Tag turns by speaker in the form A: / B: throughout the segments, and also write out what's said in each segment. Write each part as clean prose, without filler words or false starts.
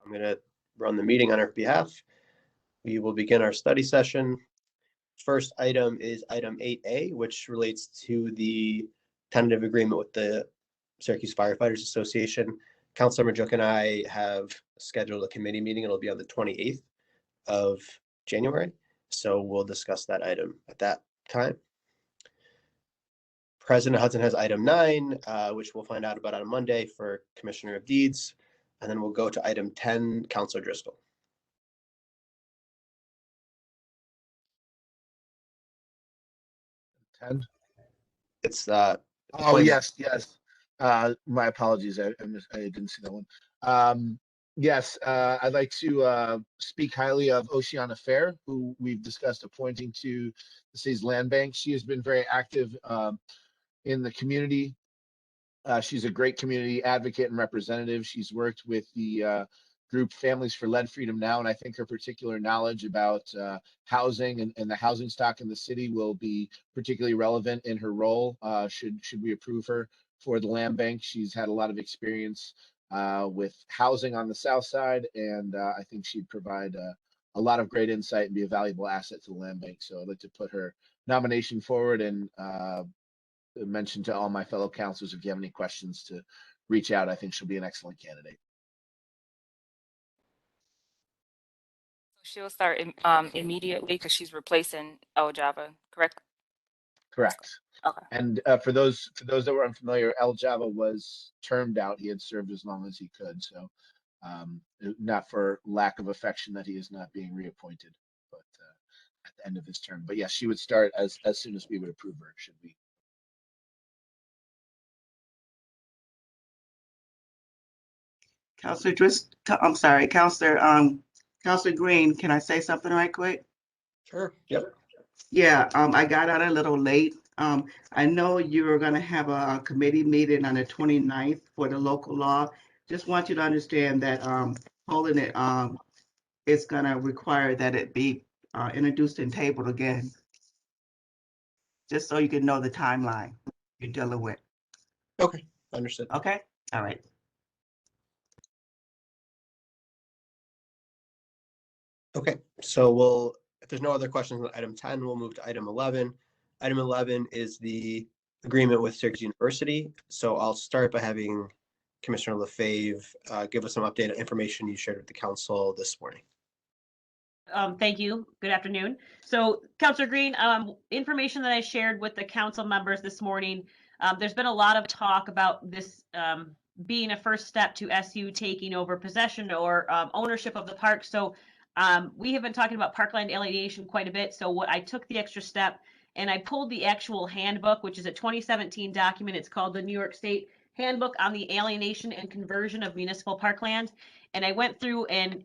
A: I'm going to run the meeting on our behalf. We will begin our study session. First item is item 8A, which relates to the tentative agreement with the Syracuse Firefighters Association. Councilor Majuk and I have scheduled a committee meeting. It'll be on the 28th of January. So we'll discuss that item at that time. President Hudson has item 9, which we'll find out about on Monday for Commissioner of Deeds. And then we'll go to item 10, Councilor Driscoll.
B: 10.
A: It's
B: oh yes. My apologies, I didn't see that one. Yes, I'd like to speak highly of Oceana Fair, who we've discussed appointing to the city's land bank. She has been very active in the community. She's a great community advocate and representative. She's worked with the group Families for Lead Freedom Now, and I think her particular knowledge about housing and the housing stock in the city will be particularly relevant in her role. Should we approve her for the land bank? She's had a lot of experience with housing on the south side, and I think she'd provide a lot of great insight and be a valuable asset to the land bank. So I'd like to put her nomination forward and mention to all my fellow councilors, if you have any questions, to reach out. I think she'll be an excellent candidate.
C: She'll start immediately because she's replacing El Java, correct?
B: Correct.
C: Okay.
B: And for those that were unfamiliar, El Java was termed out. He had served as long as he could, so not for lack of affection that he is not being reappointed, but at the end of his term. But yes, she would start as soon as we would approve her. Should we?
D: Councilor Green, can I say something right quick?
A: Sure. Yep.
D: Yeah, I got out a little late. I know you were going to have a committee meeting on the 29th for the local law. Just want you to understand that holding it it's going to require that it be introduced and tabled again. Just so you can know the timeline you're dealing with.
A: Okay, understood.
D: Okay, all right.
A: Okay, so if there's no other questions on item 10, we'll move to item 11. Item 11 is the agreement with Syracuse University. So I'll start by having Commissioner LaFave give us some updated information you shared with the council this morning.
E: Thank you. Good afternoon. So Councilor Green, information that I shared with the council members this morning, there's been a lot of talk about this being a first step to SU taking over possession or ownership of the park. So we have been talking about Parkland Alienation quite a bit. So I took the extra step and I pulled the actual handbook, which is a 2017 document. It's called the New York State Handbook on the Alienation and Conversion of Municipal Parkland. And I went through and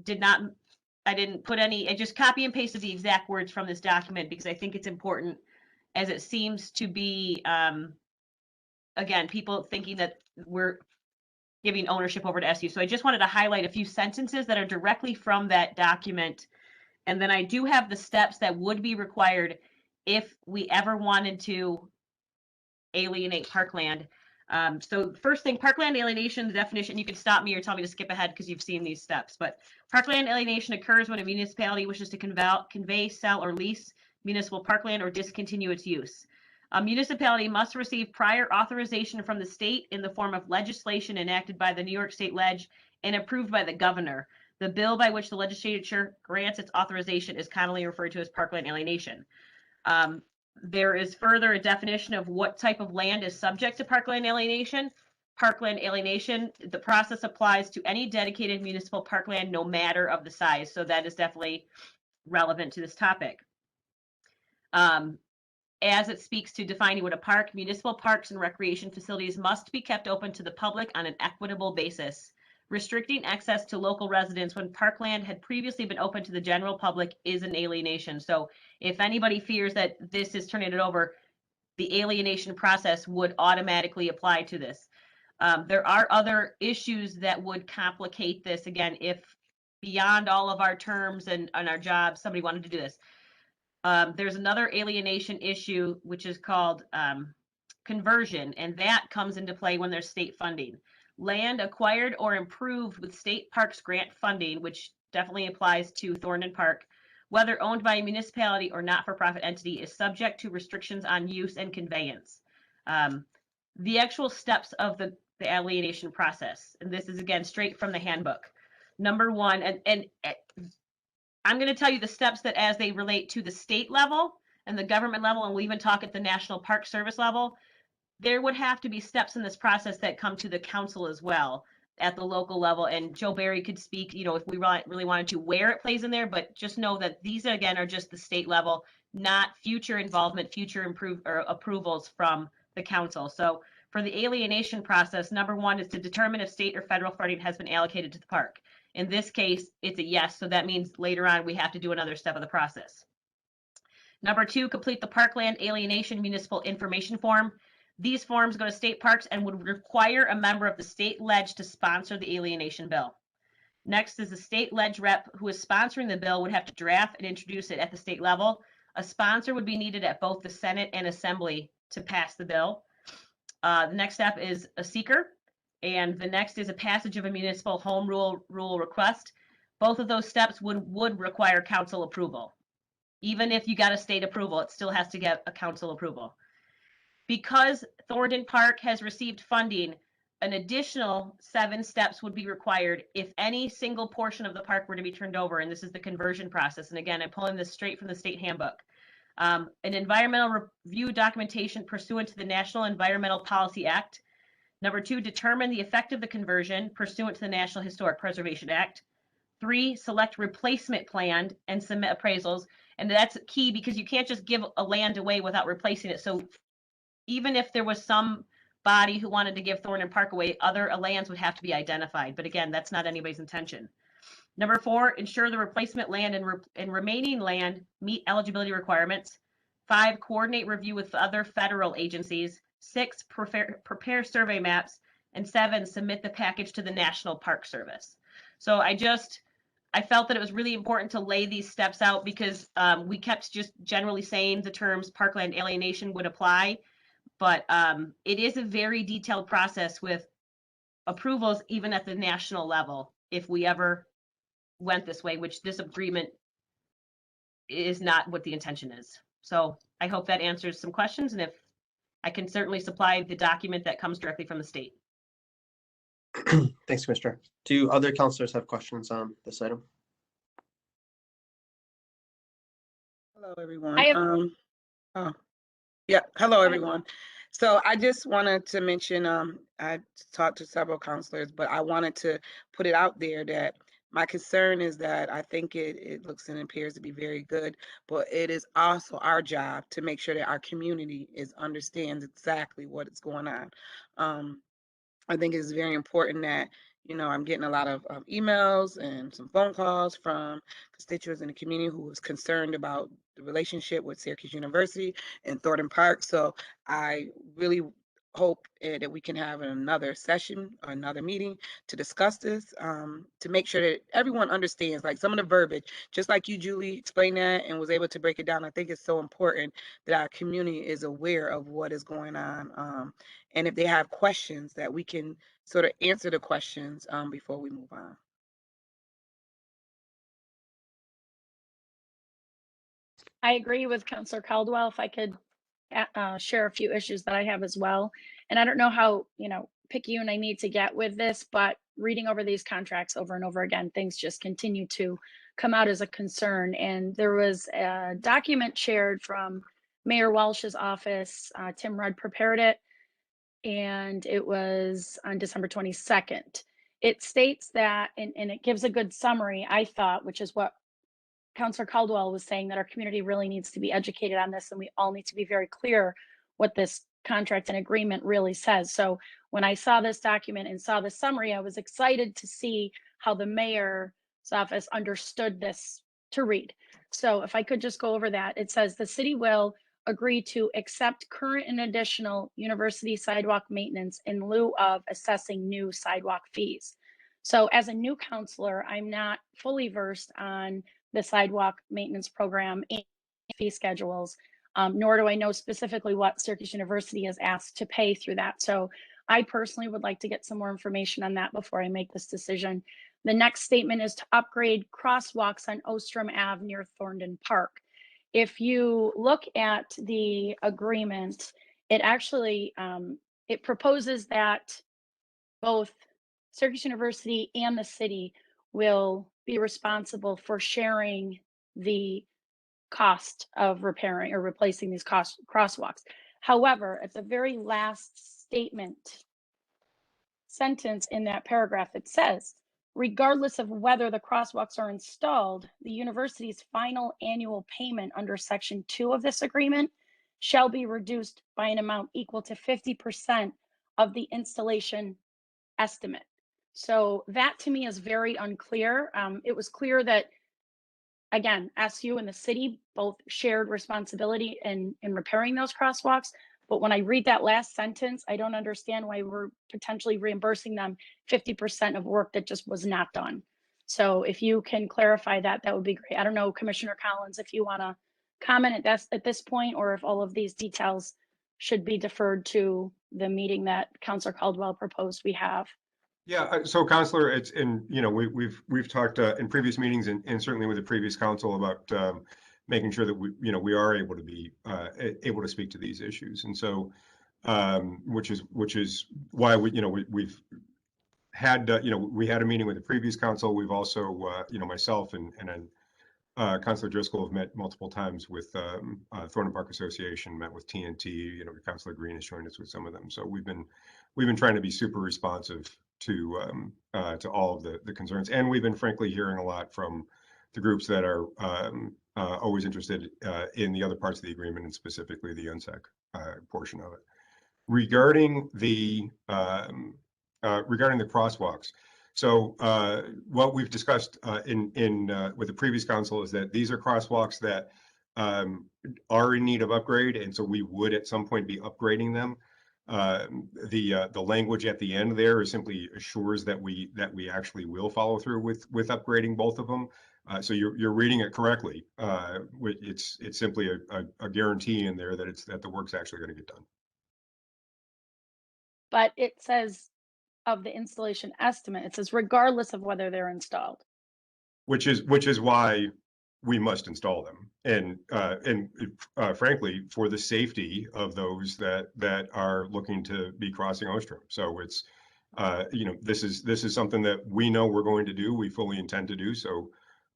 E: I didn't put any, I just copy and pasted the exact words from this document because I think it's important, as it seems to be, again, people thinking that we're giving ownership over to SU. So I just wanted to highlight a few sentences that are directly from that document. And then I do have the steps that would be required if we ever wanted to alienate Parkland. So first thing, Parkland alienation, the definition, you can stop me or tell me to skip ahead because you've seen these steps, but Parkland alienation occurs when a municipality wishes to convey, sell, or lease municipal parkland or discontinue its use. A municipality must receive prior authorization from the state in the form of legislation enacted by the New York State Leg and approved by the governor. The bill by which the legislature grants its authorization is commonly referred to as Parkland alienation. There is further a definition of what type of land is subject to Parkland alienation. Parkland alienation, the process applies to any dedicated municipal parkland, no matter of the size. So that is definitely relevant to this topic. As it speaks to defining what a park, municipal parks and recreation facilities must be kept open to the public on an equitable basis. Restricting access to local residents when parkland had previously been open to the general public is an alienation. So if anybody fears that this is turning it over, the alienation process would automatically apply to this. There are other issues that would complicate this. Again, if beyond all of our terms and our jobs, somebody wanted to do this. There's another alienation issue, which is called conversion, and that comes into play when there's state funding. land acquired or improved with state parks grant funding, which definitely applies to Thornton Park, whether owned by a municipality or not-for-profit entity, is subject to restrictions on use and conveyance. The actual steps of the alienation process, and this is again straight from the handbook. Number one, and I'm going to tell you the steps that as they relate to the state level and the government level, and we'll even talk at the National Park Service level, there would have to be steps in this process that come to the council as well at the local level. And Joe Barry could speak, you know, if we really wanted to, where it plays in there, but just know that these again are just the state level, not future involvement, future approvals from the council. So for the alienation process, number one is to determine if state or federal funding has been allocated to the park. In this case, it's a yes, so that means later on we have to do another step of the process. Number two, complete the Parkland Alienation Municipal Information Form. These forms go to state parks and would require a member of the state ledge to sponsor the alienation bill. Next is the state ledge rep who is sponsoring the bill would have to draft and introduce it at the state level. A sponsor would be needed at both the Senate and Assembly to pass the bill. The next step is a seeker, and the next is a passage of a municipal home rule request. Both of those steps would require council approval. Even if you got a state approval, it still has to get a council approval. Because Thornton Park has received funding, an additional 7 steps would be required if any single portion of the park were to be turned over, and this is the conversion process. And again, I'm pulling this straight from the state handbook. An environmental review documentation pursuant to the National Environmental Policy Act. Number 2, determine the effect of the conversion pursuant to the National Historic Preservation Act. 3, select replacement plan and submit appraisals. And that's key because you can't just give a land away without replacing it. So even if there was some body who wanted to give Thornton Park away, other lands would have to be identified. But again, that's not anybody's intention. Number 4, ensure the replacement land and remaining land meet eligibility requirements. 5, coordinate review with other federal agencies. 6, prepare survey maps. And 7, submit the package to the National Park Service. So I felt that it was really important to lay these steps out because we kept just generally saying the terms Parkland alienation would apply. But it is a very detailed process with approvals even at the national level if we ever went this way, which this agreement is not what the intention is. So I hope that answers some questions, and if I can certainly supply the document that comes directly from the state.
A: Thanks, Commissioner. Do other councilors have questions on this item?
F: Hello, everyone.
C: I have-
F: Hello, everyone. So I just wanted to mention, I talked to several counselors, but I wanted to put it out there that my concern is that I think it looks and appears to be very good, but it is also our job to make sure that our community understands exactly what is going on. I think it's very important that, you know, I'm getting a lot of emails and some phone calls from constituents in the community who was concerned about the relationship with Syracuse University and Thornton Park. So I really hope that we can have another session or another meeting to discuss this, to make sure that everyone understands, like some of the verbiage, just like you, Julie, explained that and was able to break it down. I think it's so important that our community is aware of what is going on. And if they have questions, that we can sort of answer the questions before we move on.
G: I agree with Councilor Caldwell. If I could share a few issues that I have as well. And I don't know how, you know, picayune I need to get with this, but reading over these contracts over and over again, things just continue to come out as a concern. And there was a document shared from Mayor Walsh's office. Tim Rudd prepared it, and it was on December 22nd. It states that, and it gives a good summary, I thought, which is what Councilor Caldwell was saying, that our community really needs to be educated on this, and we all need to be very clear what this contract and agreement really says. So when I saw this document and saw the summary, I was excited to see how the mayor's office understood this to read. So if I could just go over that, it says the city will agree to accept current and additional university sidewalk maintenance in lieu of assessing new sidewalk fees. So as a new counselor, I'm not fully versed on the sidewalk maintenance program and fee schedules, nor do I know specifically what Syracuse University is asked to pay through that. So I personally would like to get some more information on that before I make this decision. The next statement is to upgrade crosswalks on Ostrom Ave near Thornton Park. If you look at the agreement, it actually it proposes that both Syracuse University and the city will be responsible for sharing the cost of repairing or replacing these crosswalks. However, at the very last sentence in that paragraph, it says, regardless of whether the crosswalks are installed, the university's final annual payment under Section 2 of this agreement shall be reduced by an amount equal to 50% of the installation estimate. So that to me is very unclear. It was clear that, again, SU and the city both shared responsibility in repairing those crosswalks. But when I read that last sentence, I don't understand why we're potentially reimbursing them 50% of work that just was not done. So if you can clarify that, that would be great. I don't know, Commissioner Collins, if you want to comment at this point, or if all of these details should be deferred to the meeting that Councilor Caldwell proposed we have.
H: Yeah, so Councilor, it's we've talked in previous meetings and certainly with the previous council about making sure that we are able to be able to speak to these issues, and so which is why we've had we had a meeting with the previous council. We've also myself and Councilor Driscoll have met multiple times with Thornton Park Association, met with TNT. Councilor Green has joined us with some of them. So we've been trying to be super responsive to all of the concerns, and we've been frankly hearing a lot from the groups that are always interested in the other parts of the agreement, and specifically the UNSEC portion of it. Regarding the crosswalks, so what we've discussed with the previous council is that these are crosswalks that are in need of upgrade, and so we would at some point be upgrading them. The language at the end there is simply assures that we actually will follow through with upgrading both of them. So you're reading it correctly. It's simply a guarantee in there that the work's actually going to get done.
G: But it says of the installation estimate, it says regardless of whether they're installed. Which
H: is why we must install them, and frankly, for the safety of those that are looking to be crossing Ostrom. So it's this is something that we know we're going to do. We fully intend to do. So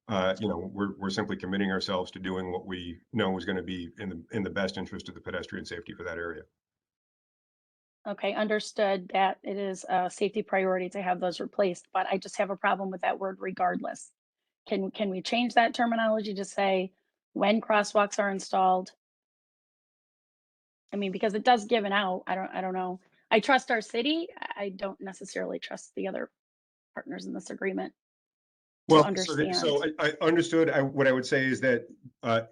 H: we're simply committing ourselves to doing what we know is going to be in the best interest of the pedestrian safety for that area.
G: Okay, understood that it is a safety priority to have those replaced, but I just have a problem with that word regardless. Can we change that terminology to say when crosswalks are installed? I mean, because it does give an out. I don't know. I trust our city. I don't necessarily trust the other partners in this agreement.
H: Well,
G: understand.
H: So I understood. What I would say is that the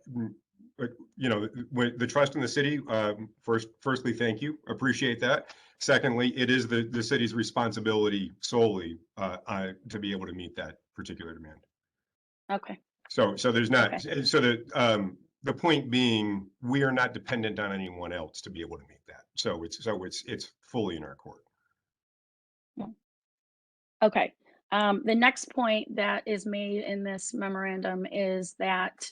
H: trust in the city. Firstly, thank you. Appreciate that. Secondly, it is the city's responsibility solely to be able to meet that particular demand.
G: Okay.
H: So there's not.
G: Okay.
H: So the point being, we are not dependent on anyone else to be able to meet that. So it's fully in our court.
G: Okay. The next point that is made in this memorandum is that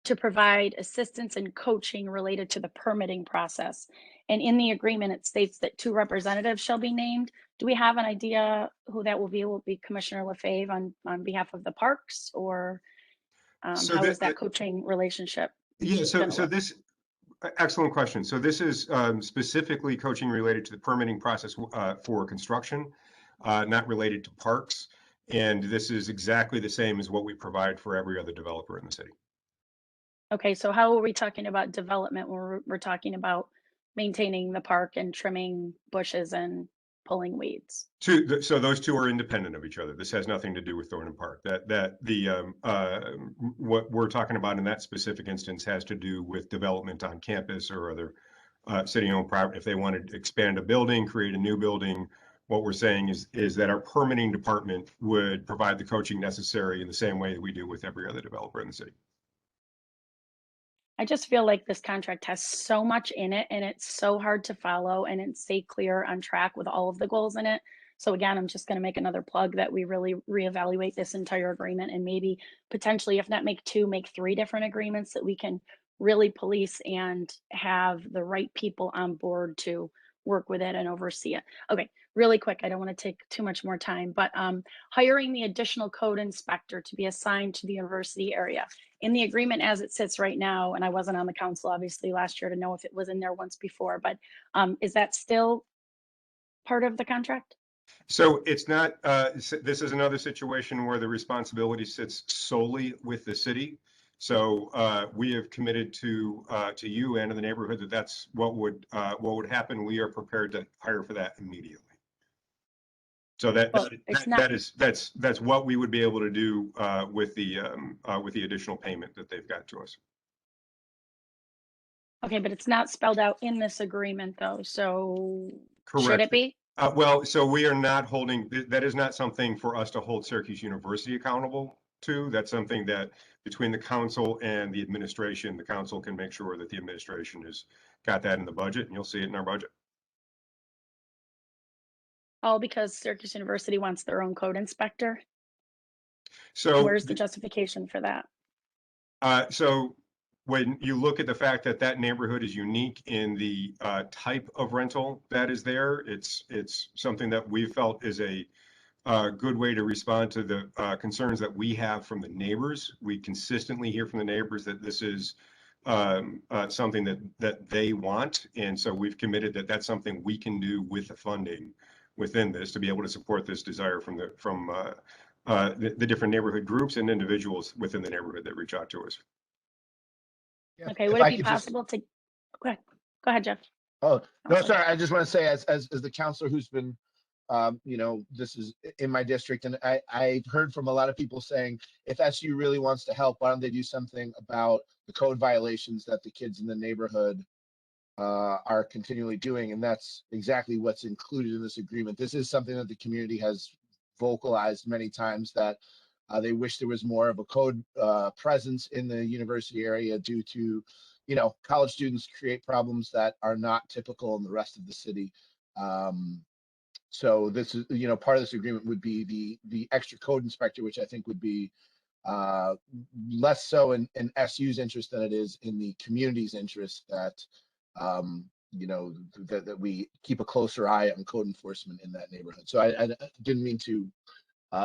G: to provide assistance and coaching related to the permitting process. And in the agreement, it states that 2 representatives shall be named. Do we have an idea who that will be? Will it be Commissioner LaFave on behalf of the parks, or how is that coaching relationship?
H: Yeah, so this, excellent question. So this is specifically coaching related to the permitting process for construction, not related to parks. And this is exactly the same as what we provide for every other developer in the city.
G: Okay, so how are we talking about development when we're talking about maintaining the park and trimming bushes and pulling weeds?
H: So those 2 are independent of each other. This has nothing to do with Thornton Park. What we're talking about in that specific instance has to do with development on campus or other city-owned property. If they want to expand a building, create a new building, what we're saying is that our permitting department would provide the coaching necessary in the same way that we do with every other developer in the city.
G: I just feel like this contract has so much in it and it's so hard to follow and it's stay clear on track with all of the goals in it. So again, I'm just going to make another plug that we really reevaluate this entire agreement and maybe potentially, if not make two, make three different agreements that we can really police and have the right people on board to work with it and oversee it. Okay, really quick, I don't want to take too much more time, but hiring the additional code inspector to be assigned to the university area. In the agreement as it sits right now, and I wasn't on the council obviously last year to know if it was in there once before, but is that still part of the contract?
H: So it's not, this is another situation where the responsibility sits solely with the city. So we have committed to you and to the neighborhood that that's what would happen. We are prepared to hire for that immediately. So
G: Well, it's not.
H: that's what we would be able to do with the additional payment that they've got to us.
G: Okay, but it's not spelled out in this agreement though, so
H: Correct.
G: should it be?
H: Well, so we are not holding, that is not something for us to hold Syracuse University accountable to. That's something that between the council and the administration, the council can make sure that the administration has got that in the budget, and you'll see it in our budget.
G: All because Syracuse University wants their own code inspector?
H: So
G: where's the justification for that?
H: So when you look at the fact that that neighborhood is unique in the type of rental that is there, it's something that we felt is a good way to respond to the concerns that we have from the neighbors. We consistently hear from the neighbors that this is something that they want, and so we've committed that that's something we can do with the funding within this to be able to support this desire from the different neighborhood groups and individuals within the neighborhood that reach out to us.
B: Yeah,
G: Okay,
B: if
G: would
B: I
G: it be
B: could just-
G: possible to, go ahead, Jeff.
B: Oh, no,
G: sorry.
B: sorry. I just want to say as the counselor who's been, this is in my district, and I've heard from a lot of people saying, if SU really wants to help, why don't they do something about the code violations that the kids in the neighborhood are continually doing? And that's exactly what's included in this agreement. This is something that the community has vocalized many times, that they wish there was more of a code presence in the university area due to, college students create problems that are not typical in the rest of the city. So this is, part of this agreement would be the extra code inspector, which I think would be less so in SU's interest than it is in the community's interest, that that we keep a closer eye on code enforcement in that neighborhood. So I didn't mean to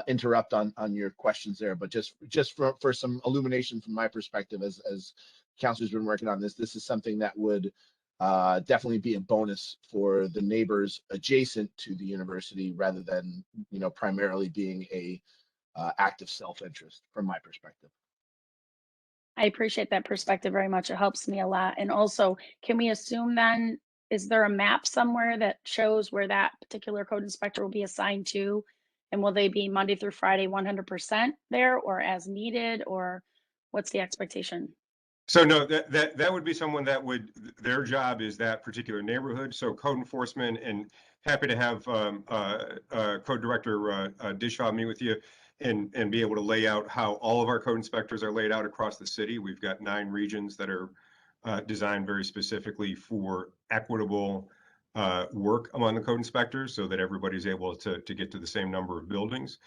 B: interrupt on your questions there, but just for some illumination from my perspective, as council's been working on this is something that would definitely be a bonus for the neighbors adjacent to the university, rather than primarily being a act of self-interest from my perspective.
G: I appreciate that perspective very much. It helps me a lot. And also, can we assume then, is there a map somewhere that shows where that particular code inspector will be assigned to? And will they be Monday through Friday 100% there, or as needed, or what's the expectation?
H: So no, that would be someone that would, their job is that particular neighborhood. So code enforcement, and happy to have Code Director Dishaw meet with you and be able to lay out how all of our code inspectors are laid out across the city. We've got 9 regions that are designed very specifically for equitable work among the code inspectors, so that everybody's able to get to the same number of buildings.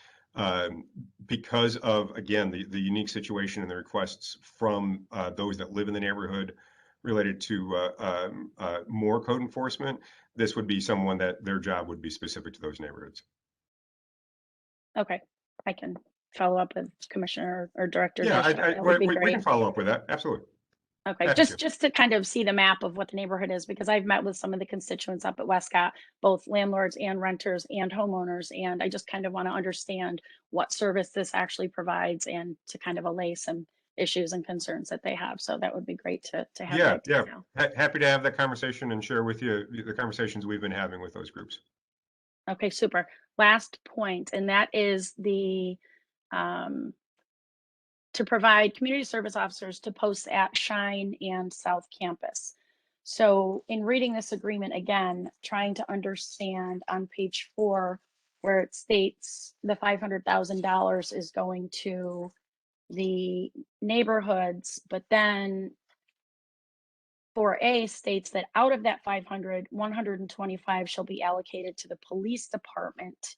H: Because of, again, the unique situation and the requests from those that live in the neighborhood related to more code enforcement, this would be someone that their job would be specific to those neighborhoods.
G: Okay, I can follow up with Commissioner or Director.
H: Yeah,
G: That would be
H: we
G: great.
H: can follow up with that. Absolutely.
G: Okay, just to kind of see the map of what the neighborhood is, because I've met with some of the constituents up at Westcott, both landlords and renters and homeowners, and I just kind of want to understand what service this actually provides, and to kind of allay some issues and concerns that they have. So that would be great to have that detail.
H: Happy to have that conversation and share with you the conversations we've been having with those groups.
G: Okay, super. Last point, and that is the to provide community service officers to post at Shine and South Campus. So in reading this agreement again, trying to understand on page 4, where it states the $500,000 is going to the neighborhoods, but then 4A states that out of that 500, 125 shall be allocated to the police department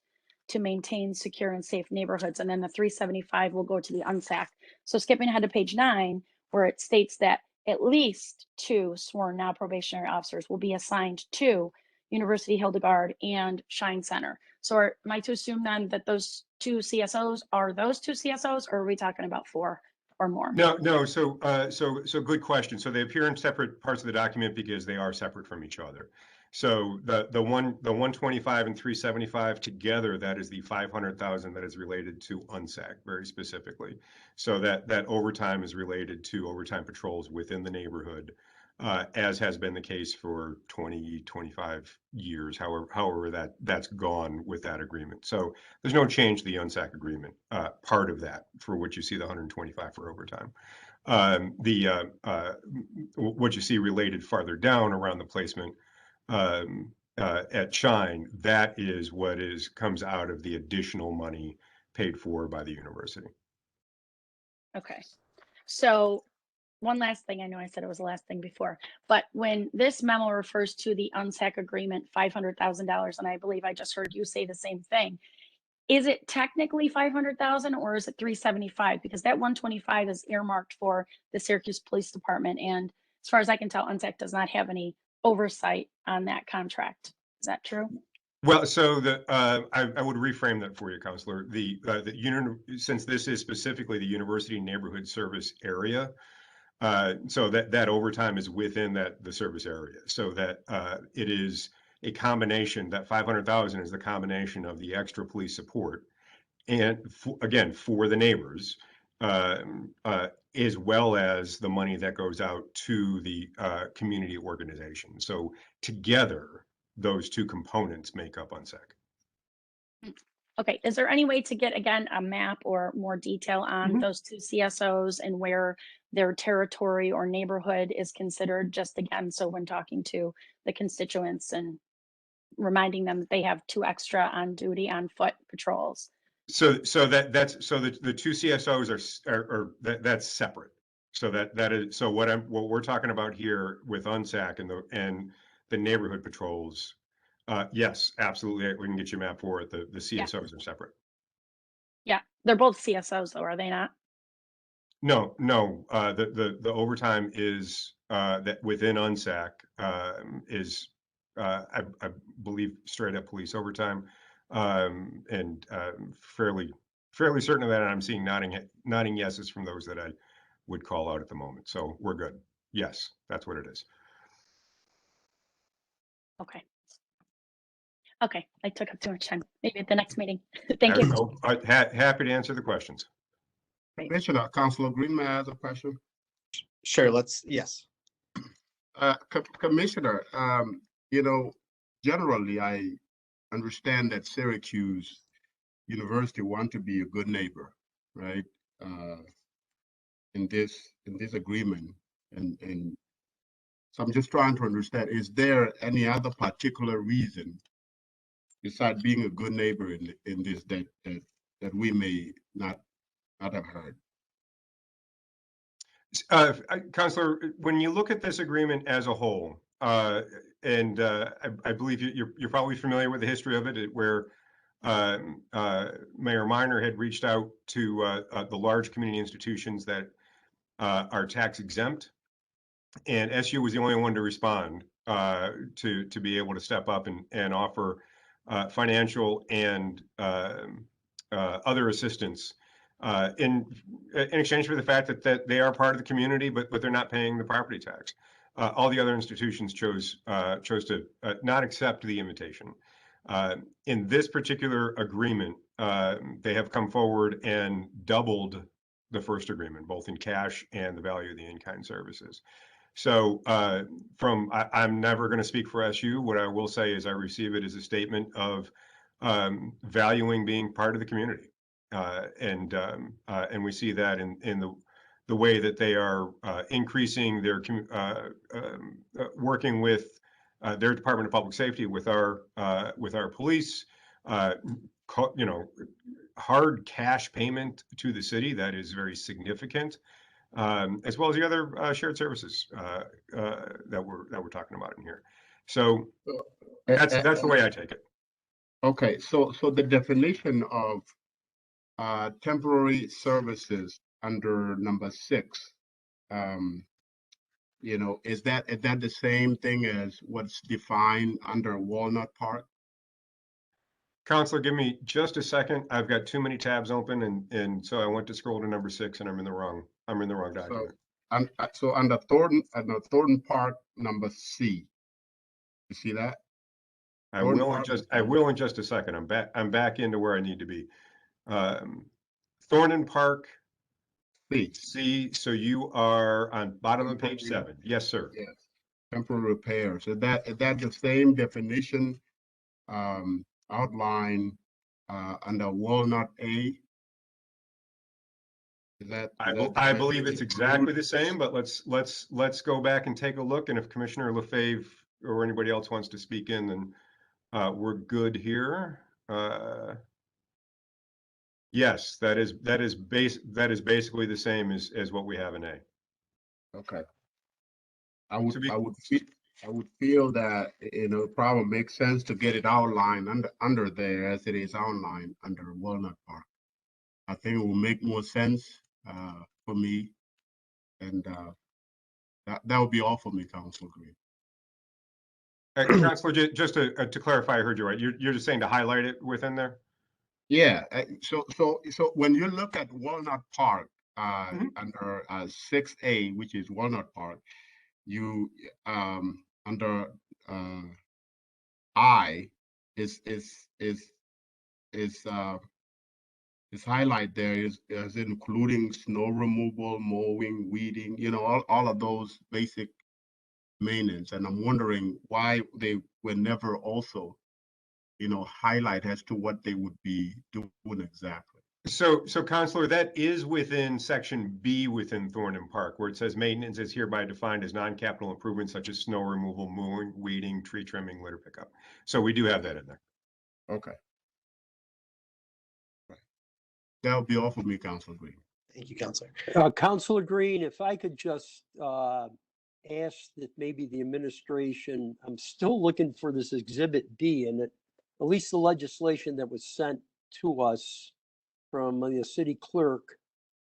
G: to maintain secure and safe neighborhoods. And then the 375 will go to the UNSAC. So skipping ahead to page 9, where it states that at least 2 sworn now probationary officers will be assigned to University Hildegard and Shine Center. So am I to assume then that those 2 CSOs are those 2 CSOs, or are we talking about 4 or more?
H: No. So good question. So they appear in separate parts of the document because they are separate from each other. So the 125 and 375 together, that is the 500,000 that is related to UNSAC very specifically. So that overtime is related to overtime patrols within the neighborhood, as has been the case for 20, 25 years, however that's gone with that agreement. So there's no change to the UNSAC agreement, part of that, for which you see the 125 for overtime. What you see related farther down around the placement at Shine, that is what comes out of the additional money paid for by the university.
G: Okay. So one last thing, I know I said it was the last thing before, but when this memo refers to the UNSAC agreement, $500,000, and I believe I just heard you say the same thing, is it technically 500,000 or is it 375? Because that 125 is earmarked for the Syracuse Police Department. And as far as I can tell, UNSAC does not have any oversight on that contract. Is that true?
H: Well, so I would reframe that for you, Counselor. Since this is specifically the University Neighborhood Service area, so that overtime is within the service area. So that it is a combination. That 500,000 is the combination of the extra police support, and again for the neighbors, as well as the money that goes out to the community organization. So together, those 2 components make up UNSAC.
G: Okay, is there any way to get, again, a map or more detail on those 2 CSOs and where their territory or neighborhood is considered, just again, so when talking to the constituents and reminding them that they have 2 extra on duty on foot patrols?
H: So the 2 CSOs that's separate. So that is, so what we're talking about here with UNSAC and the neighborhood patrols, yes, absolutely, we can get you a map for it. The CSOs are separate.
G: Yeah, they're both CSOs though, are they not?
H: No. The overtime is that within UNSAC is I believe straight up police overtime, and fairly certain of that. And I'm seeing nodding yeses from those that I would call out at the moment. So we're good. Yes, that's what it is.
G: Okay. Okay, I took up too much time. Maybe at the next meeting. Thank you.
H: Happy to answer the questions.
I: Commissioner, Councilor Green, may I ask a question?
A: Sure, yes.
I: Commissioner, generally I understand that Syracuse University want to be a good neighbor, right? In this agreement, and so I'm just trying to understand, is there any other particular reason besides being a good neighbor in this that we may not have heard?
H: Counselor, when you look at this agreement as a whole, and I believe you're probably familiar with the history of it, where Mayor Miner had reached out to the large community institutions that are tax exempt, and SU was the only one to respond to be able to step up and offer financial and other assistance in exchange for the fact that they are part of the community, but they're not paying the property tax. All the other institutions chose to not accept the invitation. In this particular agreement, they have come forward and doubled the first agreement, both in cash and the value of the in-kind services. So I'm never going to speak for SU. What I will say is I receive it as a statement of valuing being part of the community. And we see that in the way that they are increasing their working with their Department of Public Safety, with our police, hard cash payment to the city that is very significant. as well as the other shared services that we're talking about in here. So that's the way I take it.
I: Okay, so the definition of temporary services under number 6, is that the same thing as what's defined under Walnut Park?
H: Counselor, give me just a second. I've got too many tabs open, and so I went to scroll to number 6, and I'm in the wrong document.
I: So under Thornton Park, number C. You see that?
H: I will in just a second. I'm back into where I need to be. Thornton Park. C. So you are on bottom of page 7. Yes, sir.
I: Yes. Temporary repairs. Is that the same definition outlined under Walnut A?
H: I believe it's exactly the same, but let's go back and take a look. And if Commissioner LaFave or anybody else wants to speak in, then we're good here. Yes, that is basically the same as what we have in A.
I: Okay. I would feel that it probably makes sense to get it outlined under there as it is outlined under Walnut Park. I think it will make more sense for me, and that would be all for me, Councilor Green.
H: Councilor, just to clarify, I heard you right. You're just saying to highlight it within there.
I: Yeah. So when you look at Walnut Park under 6A, which is Walnut Park, you under I is highlight there is including snow removal, mowing, weeding, all of those basic maintenance. And I'm wondering why they were never also, highlight as to what they would be doing exactly.
H: So Counselor, that is within section B within Thornton Park, where it says maintenance is hereby defined as non-capital improvements such as snow removal, mowing, weeding, tree trimming, litter pickup. So we do have that in there.
I: Okay. Right. That'll be all for me, Councilor Green.
A: Thank you, Counselor.
J: Counselor Green, if I could just ask that maybe the administration, I'm still looking for this Exhibit B, and at least the legislation that was sent to us from the city clerk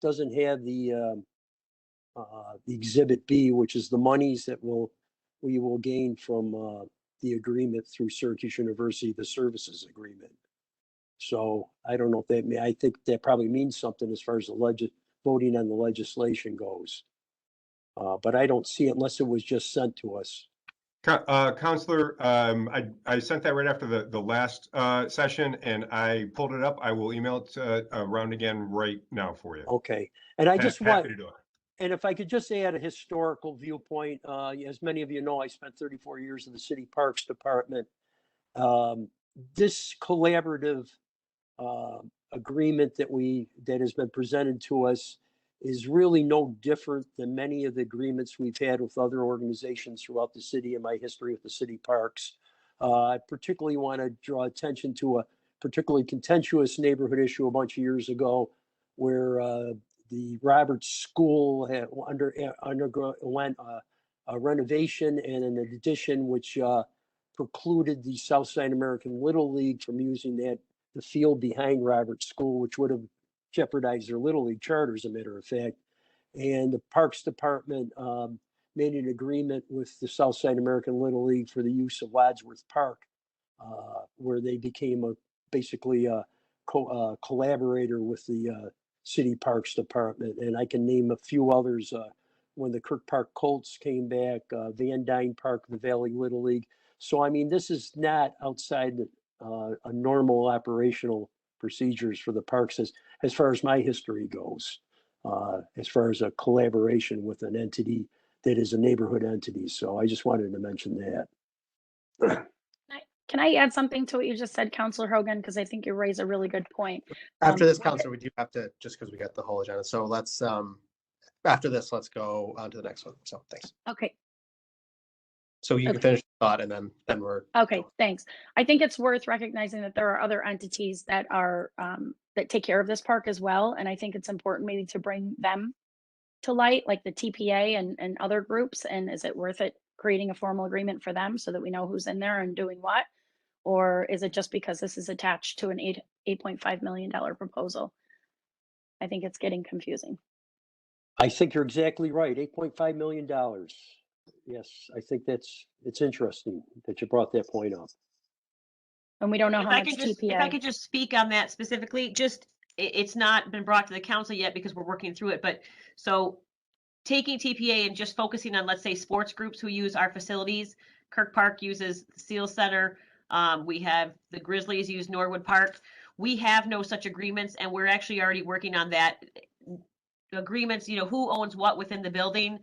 J: doesn't have the Exhibit B, which is the monies that we will gain from the agreement through Syracuse University, the services agreement. So I don't know if I think that probably means something as far as the voting on the legislation goes. But I don't see it unless it was just sent to us.
H: Counselor, I sent that right after the last session, and I pulled it up. I will email it around again right now for you.
J: Okay, and I just
H: happy to do it.
J: And if I could just add a historical viewpoint, as many of you know, I spent 34 years in the City Parks Department. This collaborative agreement that has been presented to us is really no different than many of the agreements we've had with other organizations throughout the city in my history with the city parks. I particularly want to draw attention to a particularly contentious neighborhood issue a bunch of years ago where the Roberts School underwent a renovation and an addition which precluded the Southside American Little League from using the field behind Roberts School, which would have jeopardized their Little League charter, as a matter of fact. And the Parks Department made an agreement with the Southside American Little League for the use of Wadsworth Park, where they became basically a collaborator with the City Parks Department. And I can name a few others. When the Kirk Park Colts came back, Van Dyne Park, the Valley Little League. So, I mean, this is not outside a normal operational procedures for the parks as far as my history goes, as far as a collaboration with an entity that is a neighborhood entity. So I just wanted to mention that.
G: Can I add something to what you just said, Councilor Hogan? Because I think you raise a really good point.
A: After this, Counselor, we do have to, just because we got the whole agenda. So let's, after this, let's go on to the next one. So thanks.
G: Okay.
A: So you can finish the thought and then we're.
G: Okay, thanks. I think it's worth recognizing that there are other entities that are that take care of this park as well. And I think it's important maybe to bring them to light, like the TPA and other groups? And is it worth it creating a formal agreement for them so that we know who's in there and doing what? Or is it just because this is attached to an $8.5 million proposal? I think it's getting confusing.
J: I think you're exactly right. $8.5 million. Yes, I think it's interesting that you brought that point up.
G: And we don't know
E: If
G: how
E: I
G: much
E: could just,
G: TPA.
E: if I could just speak on that specifically, just, it's not been brought to the council yet because we're working through it, but so taking TPA and just focusing on, let's say, sports groups who use our facilities. Kirk Park uses the Seal Center. We have the Grizzlies use Norwood Park. We have no such agreements, and we're actually already working on that agreements, you know, who owns what within the building,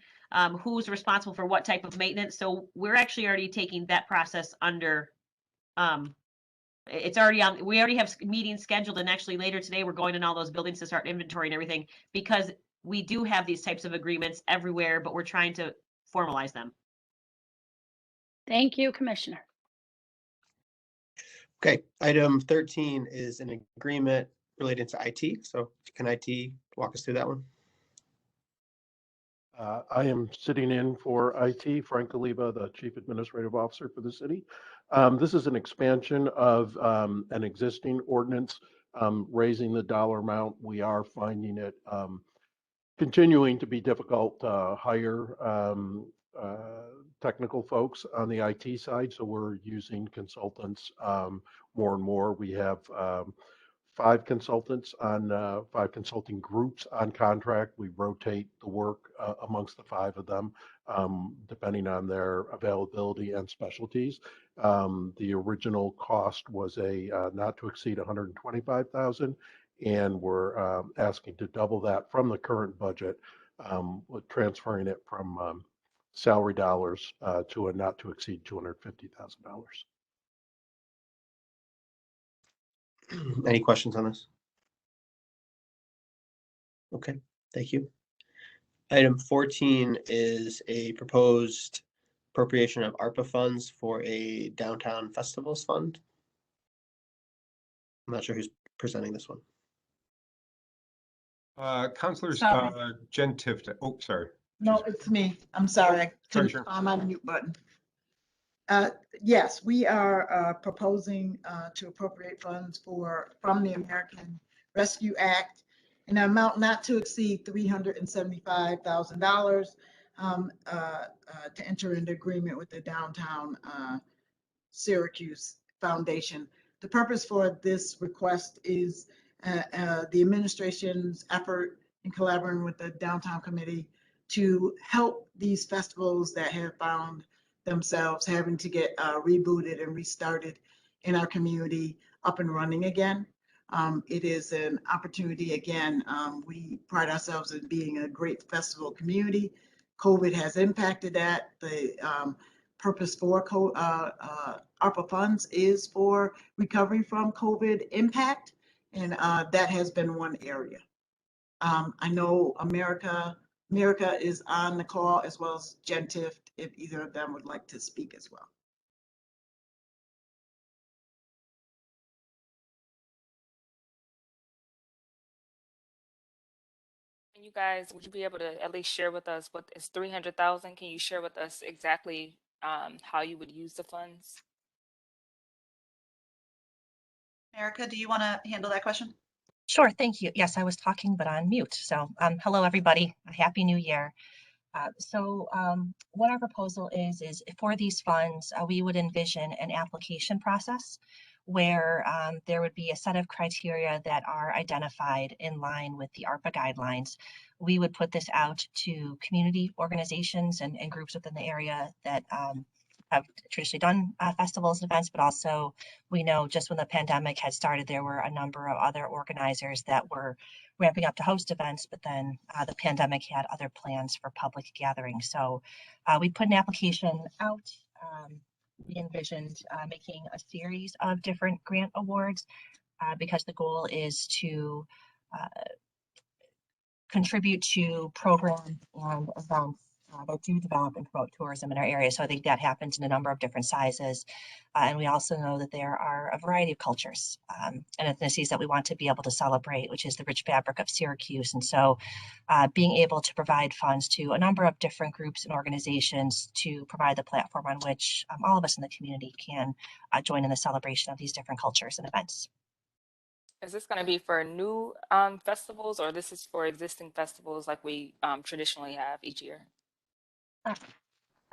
E: who's responsible for what type of maintenance. So we're actually already taking that process under, it's already on, we already have meetings scheduled, and actually later today, we're going in all those buildings to start inventory and everything, because we do have these types of agreements everywhere, but we're trying to formalize them.
G: Thank you, Commissioner.
A: Okay, item 13 is an agreement related to IT. So can IT walk us through that one?
K: I am sitting in for IT, Frank Oliva, the Chief Administrative Officer for the city. This is an expansion of an existing ordinance, raising the dollar amount. We are finding it continuing to be difficult to hire technical folks on the IT side, so we're using consultants more and more. We have 5 consultants on 5 consulting groups on contract. We rotate the work amongst the 5 of them, depending on their availability and specialties. The original cost was a not to exceed $125,000, and we're asking to double that from the current budget, with transferring it from salary dollars to a not to exceed $250,000.
A: Any questions on this? Okay, thank you. Item 14 is a proposed appropriation of ARPA funds for a downtown festivals fund. I'm not sure who's presenting this one.
H: Councilors,
L: Sorry.
H: Jen Tifton. Oh, sorry.
L: No, it's me. I'm sorry. I couldn't
H: Sure.
L: find my mute button. Yes, we are proposing to appropriate funds from the American Rescue Act in an amount not to exceed $375,000 to enter into agreement with the Downtown Syracuse Foundation. The purpose for this request is the administration's effort in collaborating with the Downtown Committee to help these festivals that have found themselves having to get rebooted and restarted in our community up and running again. It is an opportunity. Again, we pride ourselves in being a great festival community. COVID has impacted that. The purpose for ARPA funds is for recovery from COVID impact, and that has been one area. I know America is on the call, as well as Jen Tift, if either of them would like to speak as well.
C: And you guys, would you be able to at least share with us what is 300,000? Can you share with us exactly how you would use the funds?
M: Erica, do you want to handle that question?
N: Sure, thank you. Yes, I was talking, but on mute. So hello, everybody. A happy new year. What our proposal is for these funds, we would envision an application process where there would be a set of criteria that are identified in line with the ARPA guidelines. We would put this out to community organizations and groups within the area that have traditionally done festivals and events, but also we know just when the pandemic had started, there were a number of other organizers that were ramping up to host events, but then the pandemic had other plans for public gatherings. So we put an application out. We envisioned making a series of different grant awards because the goal is to contribute to programs and events that do develop and promote tourism in our area. So I think that happens in a number of different sizes. And we also know that there are a variety of cultures and ethnicities that we want to be able to celebrate, which is the rich fabric of Syracuse. And so being able to provide funds to a number of different groups and organizations to provide the platform on which all of us in the community can join in the celebration of these different cultures and events.
C: Is this going to be for new festivals, or this is for existing festivals like we traditionally have each year?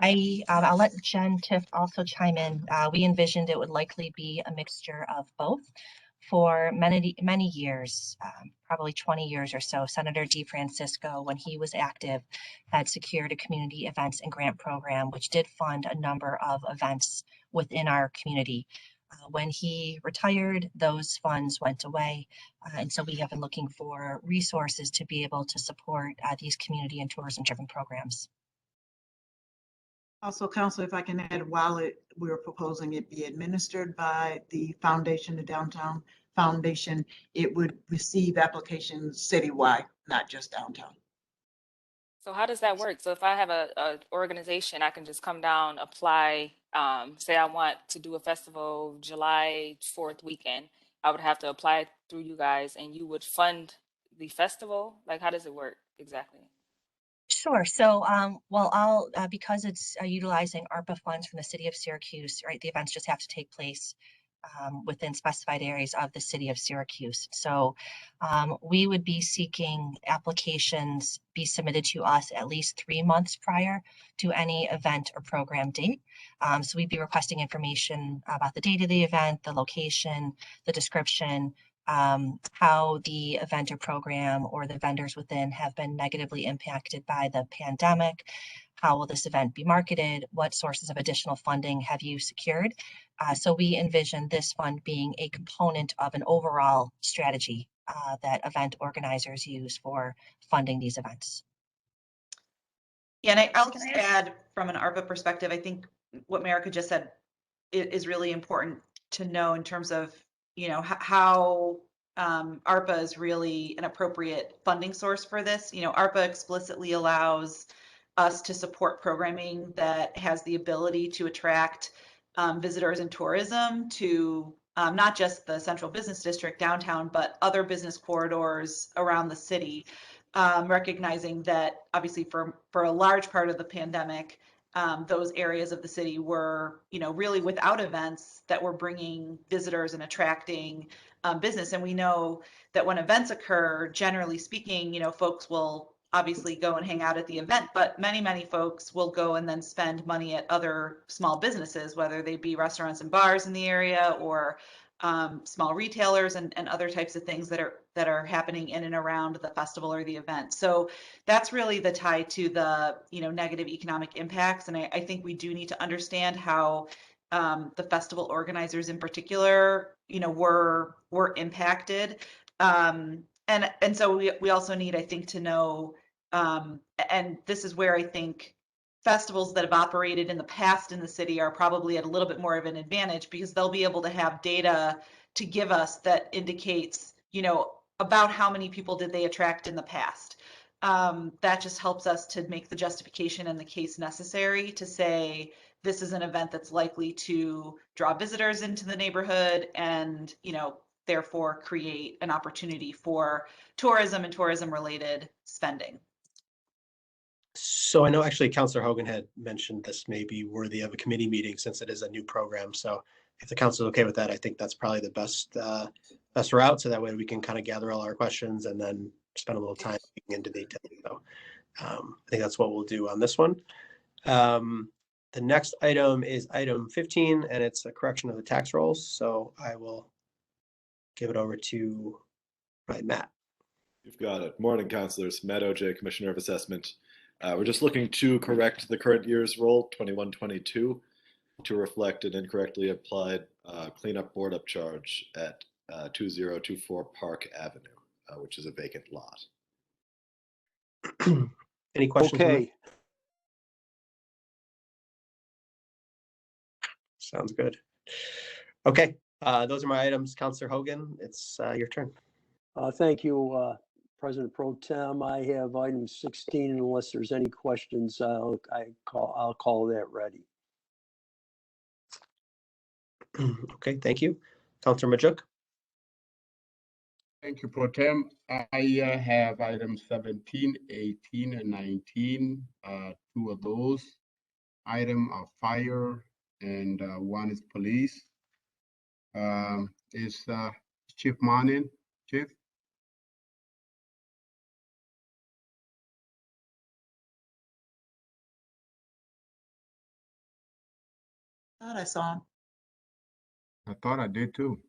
N: I'll let Jen Tiff also chime in. We envisioned it would likely be a mixture of both. For many years, probably 20 years or so, Senator DeFrancisco, when he was active, had secured a community events and grant program, which did fund a number of events within our community. When he retired, those funds went away. And so we have been looking for resources to be able to support these community and tourism-driven programs.
L: Also, Council, if I can add, while we're proposing it be administered by the foundation, the Downtown Foundation, it would receive applications citywide, not just downtown.
C: So how does that work? So if I have a organization, I can just come down, apply, say I want to do a festival July 4th weekend. I would have to apply through you guys and you would fund the festival? Like, how does it work exactly?
N: Sure. So, well, because it's utilizing ARPA funds from the city of Syracuse, right? The events just have to take place within specified areas of the city of Syracuse. So we would be seeking applications be submitted to us at least 3 months prior to any event or program date. So we'd be requesting information about the date of the event, the location, the description, how the event or program or the vendors within have been negatively impacted by the pandemic. How will this event be marketed? What sources of additional funding have you secured? So we envision this fund being a component of an overall strategy that event organizers use for funding these events.
M: Yeah, and I'll just add from an ARPA perspective, I think what Marika just said is really important to know in terms of, you know, how ARPA is really an appropriate funding source for this. You know, ARPA explicitly allows us to support programming that has the ability to attract visitors and tourism to not just the central business district downtown, but other business corridors around the city, recognizing that obviously for a large part of the pandemic, those areas of the city were, you know, really without events that were bringing visitors and attracting business. And we know that when events occur, generally speaking, you know, folks will obviously go and hang out at the event, but many folks will go and then spend money at other small businesses, whether they be restaurants and bars in the area or small retailers and other types of things that are happening in and around the festival or the event. So that's really the tie to the, you know, negative economic impacts. And I think we do need to understand how the festival organizers in particular, you know, were impacted. And so we also need, I think, to know, and this is where I think festivals that have operated in the past in the city are probably at a little bit more of an advantage because they'll be able to have data to give us that indicates, you know, about how many people did they attract in the past. That just helps us to make the justification and the case necessary to say this is an event that's likely to draw visitors into the neighborhood and, you know, therefore create an opportunity for tourism and tourism related spending.
A: So I know actually Councilor Hogan had mentioned this may be worthy of a committee meeting since it is a new program. So if the council is okay with that, I think that's probably the best route. So that way we can kind of gather all our questions and then spend a little time digging into detail. So I think that's what we'll do on this one. The next item is item 15, and it's a correction of the tax rolls. So I will give it over to Matt.
O: You've got it. Morning, councilors. Matt OJ, Commissioner of Assessment. We're just looking to correct the current year's roll, 21-22, to reflect an incorrectly applied cleanup board up charge at 2024 Park Avenue, which is a vacant lot.
A: Any questions?
J: Okay.
A: Sounds good. Okay, those are my items. Councilor Hogan, it's your turn.
J: Thank you, President Pro Tem, I have item 16. Unless there's any questions, I'll call that ready.
A: Okay, thank you. Counselor Majuk?
I: Thank you, Pro Tem. I have items 17, 18, and 19. Two of those items are fire and one is police. Is Chief Monin, Chief?
L: Thought I saw him.
I: I thought I did too.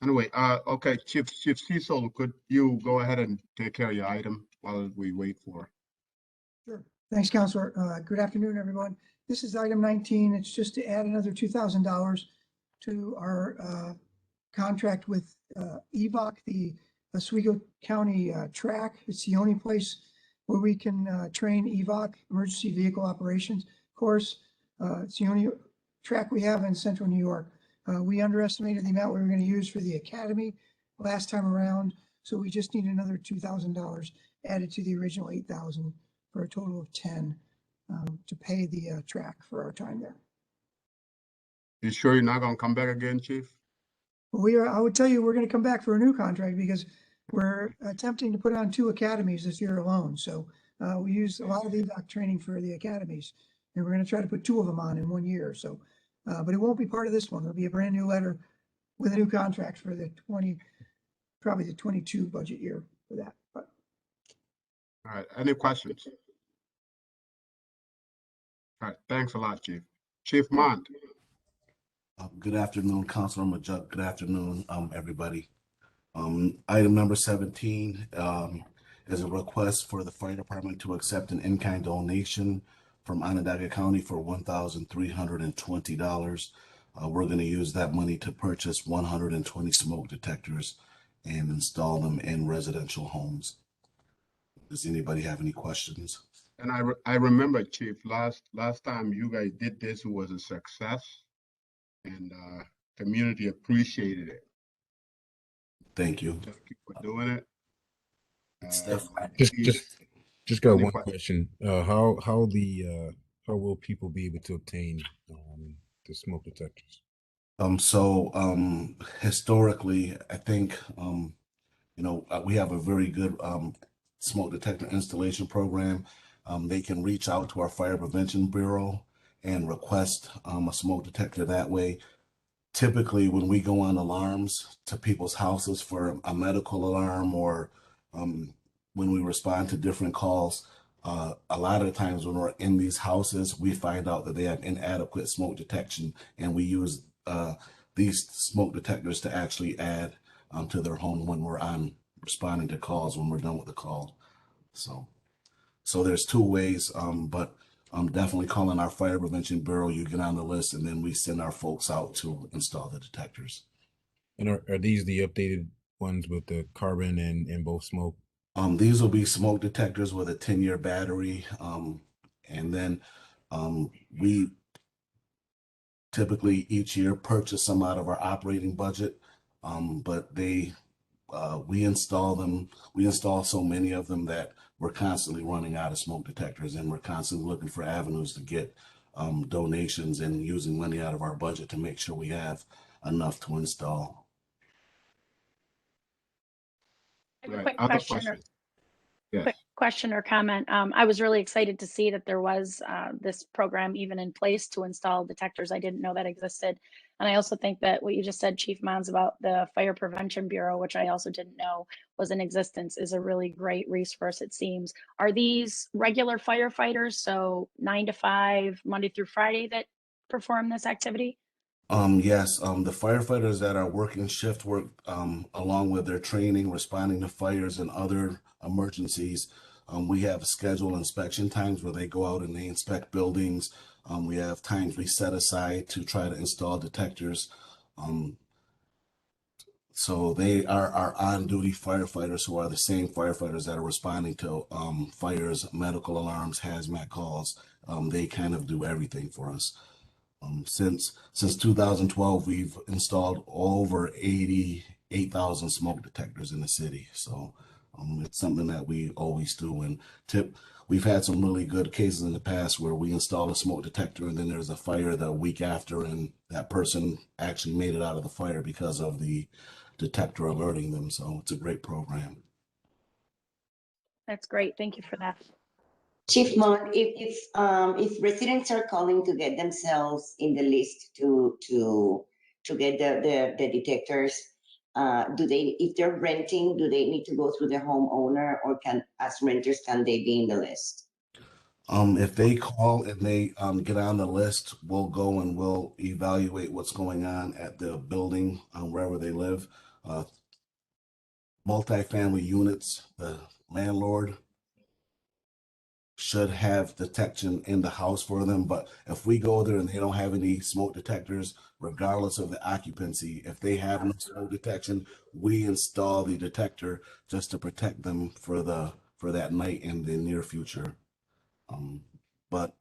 I: Anyway, okay, Chief Cecil, could you go ahead and take care of your item while we wait for?
P: Sure. Thanks, Counselor. Good afternoon, everyone. This is item 19. It's just to add another $2,000 to our contract with EVOC, the Oswego County track. It's the only place where we can train EVOC, Emergency Vehicle Operations course. It's the only track we have in Central New York. We underestimated the amount we were going to use for the academy last time around, so we just need another $2,000 added to the original $8,000 for a total of 10 to pay the track for our time there.
I: You sure you're not going to come back again, Chief?
P: I would tell you, we're going to come back for a new contract because we're attempting to put on 2 academies this year alone. So we use a lot of EVOC training for the academies, and we're going to try to put 2 of them on in 1 year. So, but it won't be part of this one. It'll be a brand new letter with a new contract for the probably the 22 budget year for that. But.
I: All right, any questions? All right, thanks a lot, Chief. Chief Mont.
Q: Good afternoon, Councilor Majuk. Good afternoon, everybody. Item number 17 is a request for the fire department to accept an in-kind donation from Onondaga County for $1,320. We're going to use that money to purchase 120 smoke detectors and install them in residential homes. Does anybody have any questions?
I: And I remember, Chief, last time you guys did this, it was a success, and community appreciated it.
Q: Thank you.
I: Thank you for doing it.
R: Just got one question. How will people be able to obtain the smoke detectors?
Q: Historically, I think we have a very good smoke detector installation program. They can reach out to our Fire Prevention Bureau and request a smoke detector that way. Typically, when we go on alarms to people's houses for a medical alarm or when we respond to different calls, a lot of the times when we're in these houses, we find out that they have inadequate smoke detection, and we use these smoke detectors to actually add to their home when we're responding to calls, when we're done with the call. So there's 2 ways, but I'm definitely calling our Fire Prevention Bureau. You get on the list, and then we send our folks out to install the detectors.
R: And are these the updated ones with the carbon and both smoke?
Q: These will be smoke detectors with a 10-year battery, and then we typically each year purchase some out of our operating budget, but we install them. We install so many of them that we're constantly running out of smoke detectors, and we're constantly looking for avenues to get donations and using money out of our budget to make sure we have enough to install.
G: Quick question or comment. I was really excited to see that there was this program even in place to install detectors. I didn't know that existed. And I also think that what you just said, Chief Mons, about the Fire Prevention Bureau, which I also didn't know was in existence, is a really great resource, it seems. Are these regular firefighters, so 9 to 5, Monday through Friday, that perform this activity?
Q: Yes, the firefighters that are working shift work, along with their training, responding to fires and other emergencies, we have scheduled inspection times where they go out and they inspect buildings. We have times we set aside to try to install detectors. So they are our on-duty firefighters, who are the same firefighters that are responding to fires, medical alarms, hazmat calls. They kind of do everything for us. Since 2012, we've installed over 88,000 smoke detectors in the city. So It's something that we always do. And we've had some really good cases in the past where we install a smoke detector and then there's a fire the week after, and that person actually made it out of the fire because of the detector alerting them. So it's a great program.
G: That's great. Thank you for that.
S: Chief Mon, if residents are calling to get themselves in the list to get the detectors, if they're renting, do they need to go through the homeowner, or as renters can they be in the list?
Q: If they call and they get on the list, we'll go and we'll evaluate what's going on at the building wherever they live. Multifamily units, the landlord should have detection in the house for them. But if we go there and they don't have any smoke detectors, regardless of the occupancy, if they have no smoke detection, we install the detector just to protect them for that night in the near future. But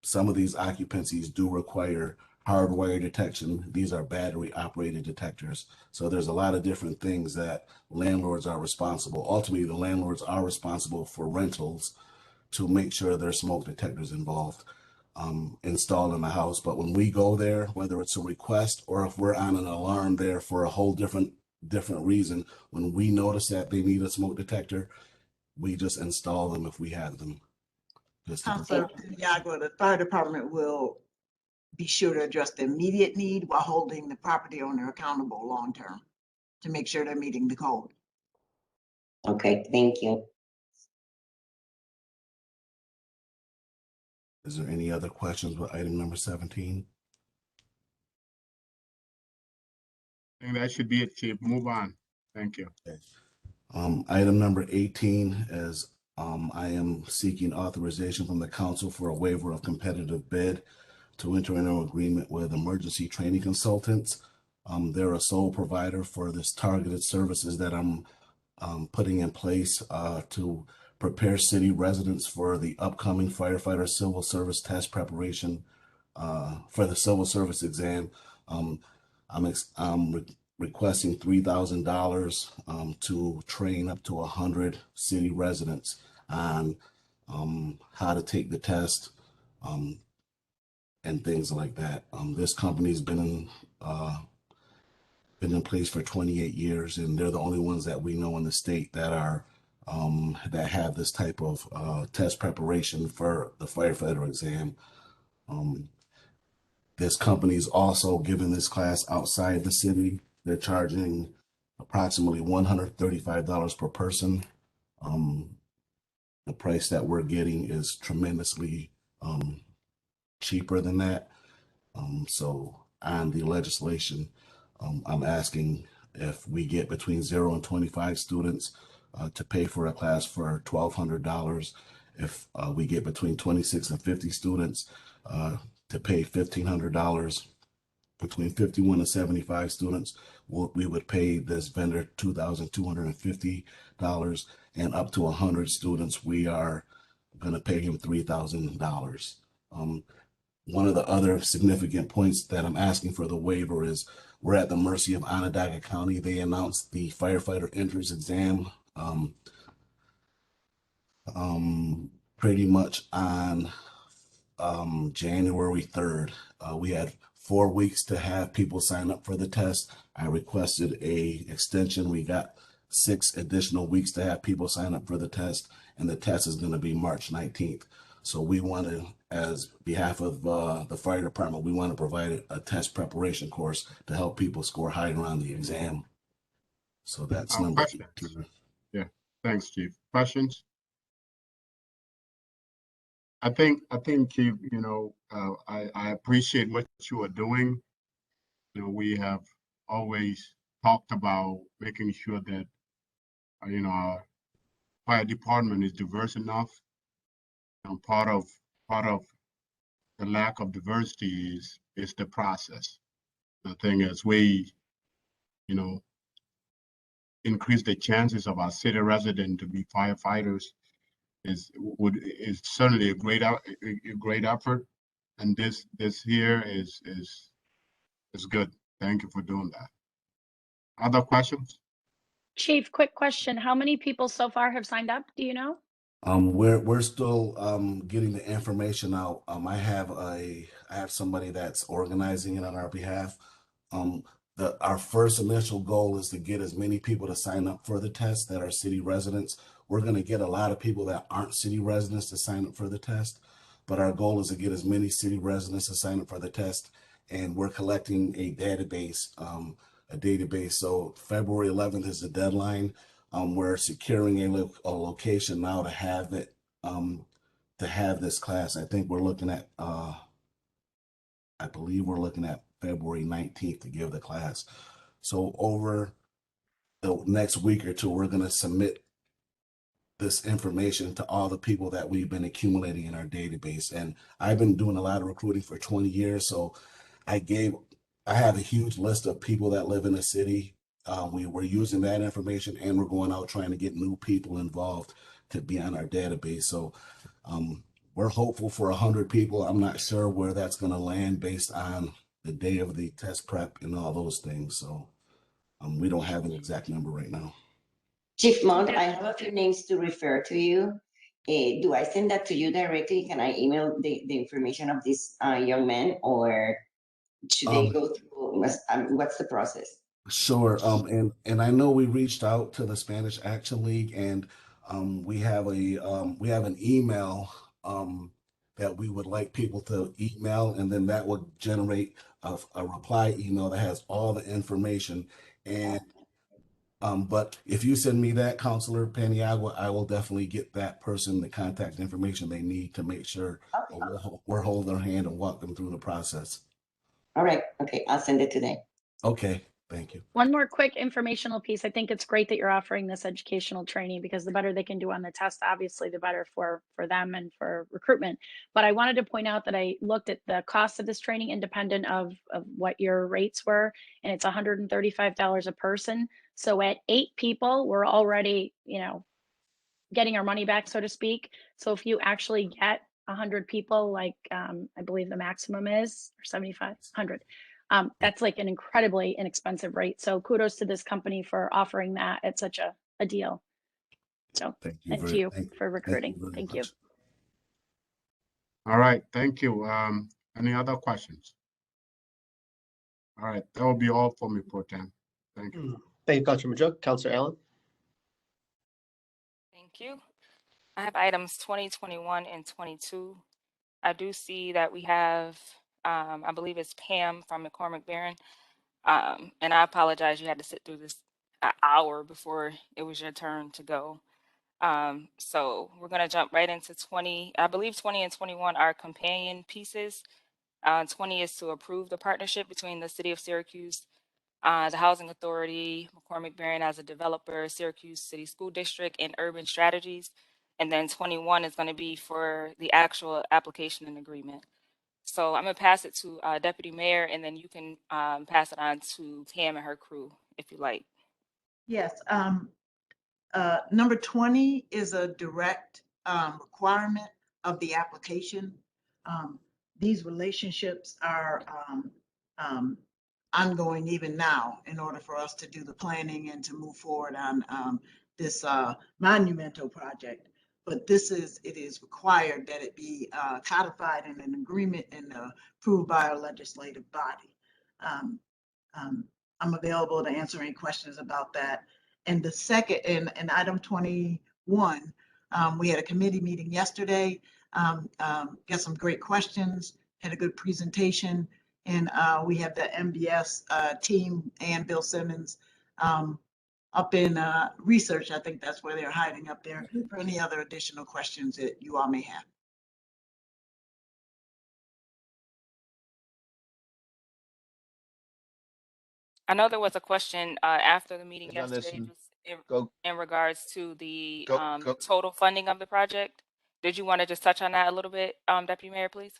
Q: some of these occupancies do require hardwire detection. These are battery operated detectors. So there's a lot of different things that landlords are responsible. Ultimately, the landlords are responsible for rentals to make sure there's smoke detectors involved, installed in the house. But when we go there, whether it's a request or if we're on an alarm there for a whole different reason, when we notice that they need a smoke detector, we just install them if we have them.
L: Councilor Diago, the fire department will be sure to address the immediate need while holding the property owner accountable long-term to make sure they're meeting the code.
S: Okay, thank you.
Q: Is there any other questions with item number 17?
I: I think that should be it, Chief. Move on. Thank you.
Q: Okay. Item number 18 is I am seeking authorization from the council for a waiver of competitive bid to enter into an agreement with emergency training consultants. They're a sole provider for this targeted services that I'm putting in place to prepare city residents for the upcoming firefighter civil service test preparation for the civil service exam. I'm requesting $3,000 to train up to 100 city residents on how to take the test and things like that. This company's been in place for 28 years, and they're the only ones that we know in the state that are that have this type of test preparation for the firefighter exam. This company is also giving this class outside the city. They're charging approximately $135 per person. The price that we're getting is tremendously cheaper than that. So on the legislation, I'm asking if we get between 0 and 25 students to pay for a class for $1,200. If we get between 26 and 50 students to pay $1,500. Between 51 and 75 students, we would pay this vendor $2,250, and up to 100 students, we are going to pay him $3,000. One of the other significant points that I'm asking for the waiver is we're at the mercy of Onondaga County. They announced the firefighter entrance exam pretty much on January 3rd. We had 4 weeks to have people sign up for the test. I requested a extension. We got 6 additional weeks to have people sign up for the test, and the test is going to be March 19th. So we want to, as behalf of the fire department, we want to provide a test preparation course to help people score higher on the exam. So that's number 18.
I: Yeah, thanks, Chief. Questions? I think, Chief, I appreciate what you are doing. We have always talked about making sure that, our fire department is diverse enough. Part of the lack of diversity is the process. The thing is, we, increase the chances of our city resident to be firefighters is certainly a great effort, and this here is good. Thank you for doing that. Other questions?
G: Chief, quick question. How many people so far have signed up? Do you know?
Q: We're still getting the information out. I have somebody that's organizing it on our behalf. Our first initial goal is to get as many people to sign up for the test that are city residents. We're going to get a lot of people that aren't city residents to sign up for the test, but our goal is to get as many city residents to sign up for the test. And we're collecting a database. So February 11th is the deadline. We're securing a location now to have it, to have this class. I think we're looking at, I believe we're looking at February 19th to give the class. So over the next week or two, we're going to submit this information to all the people that we've been accumulating in our database. And I've been doing a lot of recruiting for 20 years. So I have a huge list of people that live in the city. We were using that information, and we're going out trying to get new people involved to be on our database. So we're hopeful for 100 people. I'm not sure where that's going to land based on the day of the test prep and all those things. So we don't have an exact number right now.
S: Chief Mount, I have a few names to refer to you. Do I send that to you directly? Can I email the information of this young man, or should they go through, what's the process?
Q: Sure. And I know we reached out to the Spanish Action League, and we have an email that we would like people to email, and then that would generate a reply email that has all the information. And but if you send me that, Counselor Paniagua, I will definitely get that person the contact information they need to make sure we're holding their hand and walk them through the process.
S: All right. Okay. I'll send it today.
Q: Okay. Thank you.
G: One more quick informational piece. I think it's great that you're offering this educational training, because the better they can do on the test, obviously, the better for them and for recruitment. But I wanted to point out that I looked at the cost of this training independent of what your rates were, and it's $135 a person. So at 8 people, we're already, getting our money back, so to speak. So if you actually get 100 people, like I believe the maximum is, or 7,500. That's like an incredibly inexpensive rate. So kudos to this company for offering that at such a deal. So
I: thank you
G: and to you for recruiting. Thank you.
I: All right, thank you. Any other questions? All right, that will be all for me, Pro Tem. Thank you.
A: Thank you, Councilor Majuk. Councilor Allen.
C: Thank you. I have items 20, 21, and 22. I do see that we have, I believe it's Pam from McCormick Barron. And I apologize, you had to sit through this an hour before it was your turn to go. So we're going to jump right into 20. I believe 20 and 21 are companion pieces. 20 is to approve the partnership between the City of Syracuse, the Housing Authority, McCormick Barron as a developer, Syracuse City School District, and Urban Strategies. And then 21 is going to be for the actual application and agreement. So I'm going to pass it to Deputy Mayor, and then you can pass it on to Pam and her crew if you like.
L: Yes. Number 20 is a direct requirement of the application. These relationships are ongoing even now in order for us to do the planning and to move forward on this monumental project. But it is required that it be codified in an agreement and approved by our legislative body. I'm available to answer any questions about that. And the second, in item 21, we had a committee meeting yesterday, got some great questions, had a good presentation, and we have the MBS team and Bill Simmons up in research. I think that's where they're hiding up there for any other additional questions that you all may have.
C: I know there was a question after the meeting yesterday in regards to the total funding of the project. Did you want to just touch on that a little bit, Deputy Mayor, please?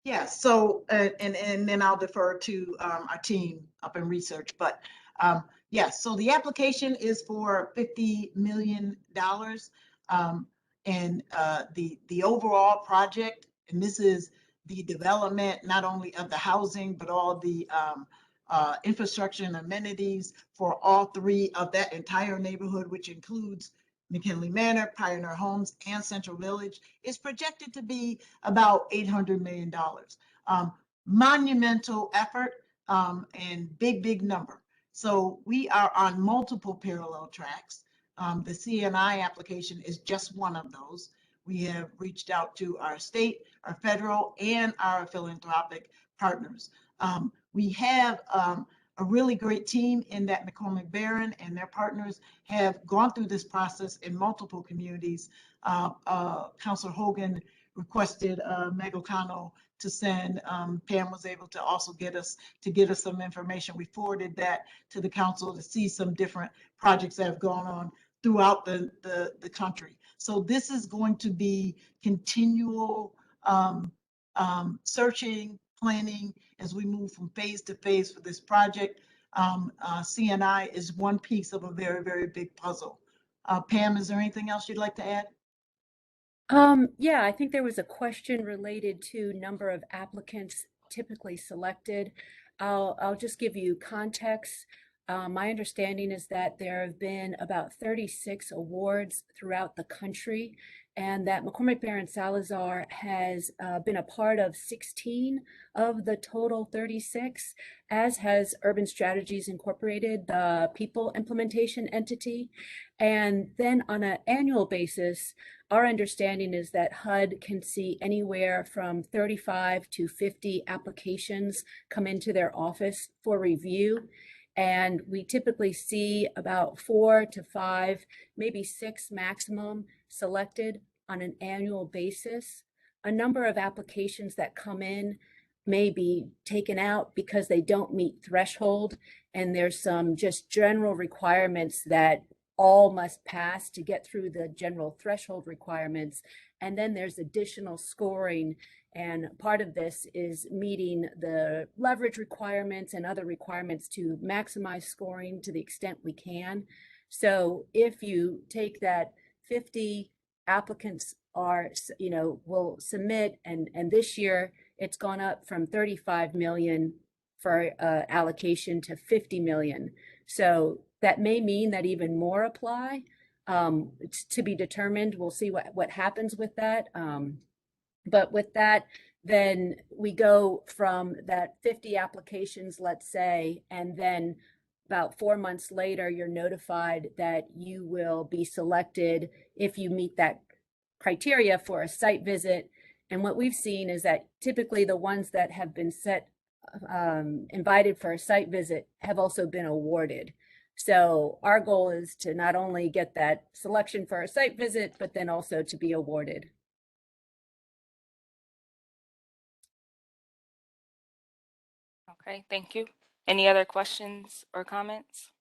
L: Yeah, so, and then I'll defer to our team up in research, but yes, so the application is for $50 million. And the overall project, and this is the development, not only of the housing, but all the infrastructure and amenities for all three of that entire neighborhood, which includes McKinley Manor, Pioneer Homes, and Central Village, is projected to be about $800 million. Monumental effort and big number. So we are on multiple parallel tracks. The CNI application is just one of those. We have reached out to our state, our federal, and our philanthropic partners. We have a really great team in that McCormick Barron and their partners have gone through this process in multiple communities. Councilor Hogan requested Meg O'Connell to send. Pam was able to also get us some information. We forwarded that to the council to see some different projects that have gone on throughout the country. So this is going to be continual searching, planning as we move from phase to phase for this project. CNI is one piece of a very big puzzle. Pam, is there anything else you'd like to add?
T: Yeah, I think there was a question related to number of applicants typically selected. I'll just give you context. My understanding is that there have been about 36 awards throughout the country, and that McCormick Barron Salazar has been a part of 16 of the total 36, as has Urban Strategies Incorporated, the people implementation entity. And then on an annual basis, our understanding is that HUD can see anywhere from 35 to 50 applications come into their office for review. And we typically see about 4 to 5, maybe 6 maximum selected on an annual basis. A number of applications that come in may be taken out because they don't meet threshold. And there's some just general requirements that all must pass to get through the general threshold requirements. And then there's additional scoring. And part of this is meeting the leverage requirements and other requirements to maximize scoring to the extent we can. So if you take that 50 applicants are, will submit, and this year it's gone up from 35 million for allocation to 50 million. So that may mean that even more apply. It's to be determined. We'll see what happens with that. But with that, then we go from that 50 applications, let's say, and then about 4 months later, you're notified that you will be selected if you meet that criteria for a site visit. And what we've seen is that typically the ones that have been invited for a site visit have also been awarded. So our goal is to not only get that selection for a site visit, but then also to be awarded.
C: Okay, thank you. Any other questions or comments?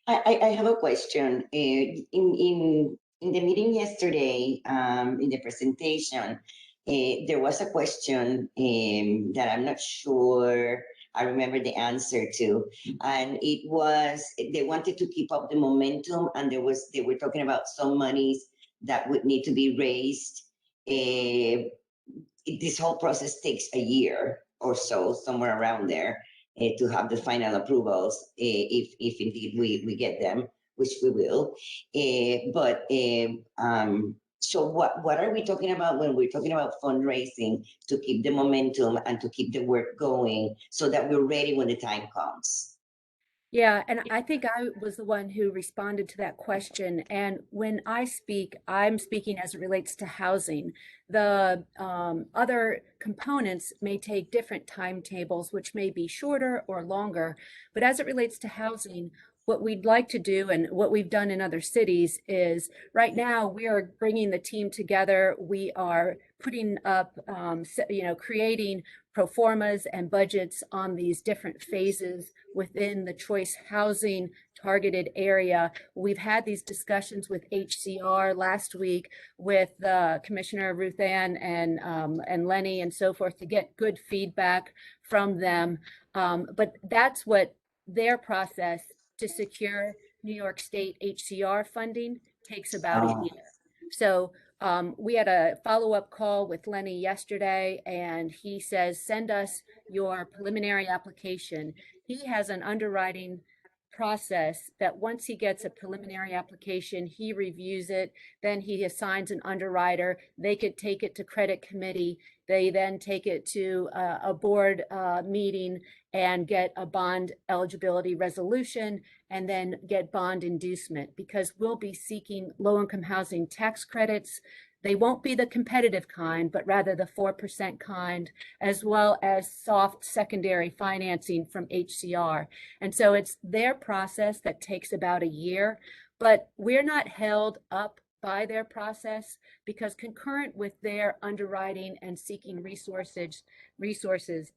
S: I have a question. In the meeting yesterday, in the presentation, there was a question that I'm not sure I remember the answer to, and it was they wanted to keep up the momentum, and they were talking about some monies that would need to be raised. This whole process takes a year or so, somewhere around there, to have the final approvals, if indeed we get them, which we will. So what are we talking about when we're talking about fundraising to keep the momentum and to keep the work going so that we're ready when the time comes?
T: Yeah, and I think I was the one who responded to that question. And when I speak, I'm speaking as it relates to housing. The other components may take different timetables, which may be shorter or longer. But as it relates to housing, what we'd like to do and what we've done in other cities is right now we are bringing the team together. We are putting up, creating pro formas and budgets on these different phases within the choice housing targeted area. We've had these discussions with HCR last week with Commissioner Ruth Ann and Lenny and so forth to get good feedback from them. But that's what their process to secure New York State HCR funding takes about a year. So We had a follow-up call with Lenny yesterday, and he says, send us your preliminary application. He has an underwriting process that once he gets a preliminary application, he reviews it, then he assigns an underwriter. They could take it to credit committee. They then take it to a board meeting and get a bond eligibility resolution and then get bond inducement, because we'll be seeking low-income housing tax credits. They won't be the competitive kind, but rather the 4% kind, as well as soft secondary financing from HCR. And so it's their process that takes about a year, but we're not held up by their process, because concurrent with their underwriting and seeking resources,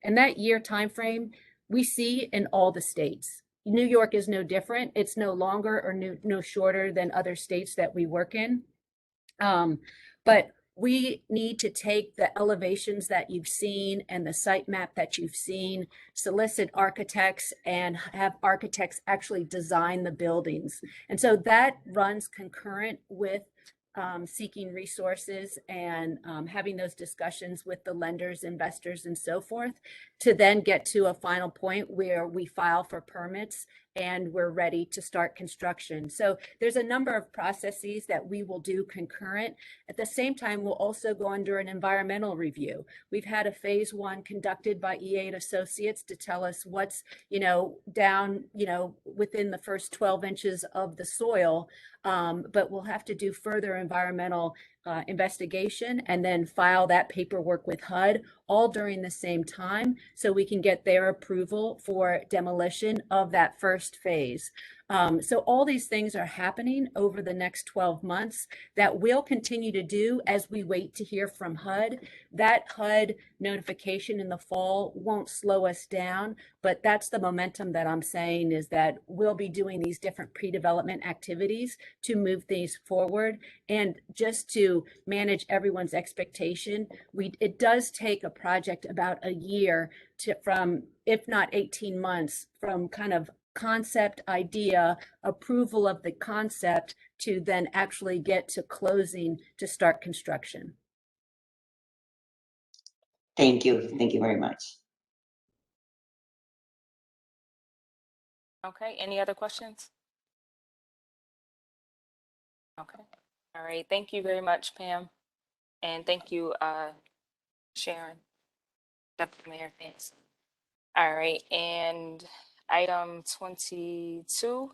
T: and that year timeframe we see in all the states. New York is no different. It's no longer or no shorter than other states that we work in. But we need to take the elevations that you've seen and the site map that you've seen, solicit architects, and have architects actually design the buildings. And so that runs concurrent with seeking resources and having those discussions with the lenders, investors, and so forth, to then get to a final point where we file for permits and we're ready to start construction. So there's a number of processes that we will do concurrent. At the same time, we'll also go under an environmental review. We've had a phase 1 conducted by E8 Associates to tell us what's, down, within the first 12 inches of the soil. But we'll have to do further environmental investigation and then file that paperwork with HUD all during the same time, so we can get their approval for demolition of that first phase. So all these things are happening over the next 12 months that we'll continue to do as we wait to hear from HUD. That HUD notification in the fall won't slow us down, but that's the momentum that I'm saying, is that we'll be doing these different pre-development activities to move things forward. And just to manage everyone's expectation, it does take a project about a year from, if not 18 months, from kind of concept idea, approval of the concept, to then actually get to closing to start construction.
S: Thank you. Thank you very much.
C: Okay, any other questions? Okay, all right, thank you very much, Pam. And thank you, Sharon, Deputy Mayor, thanks. All right, and item 22.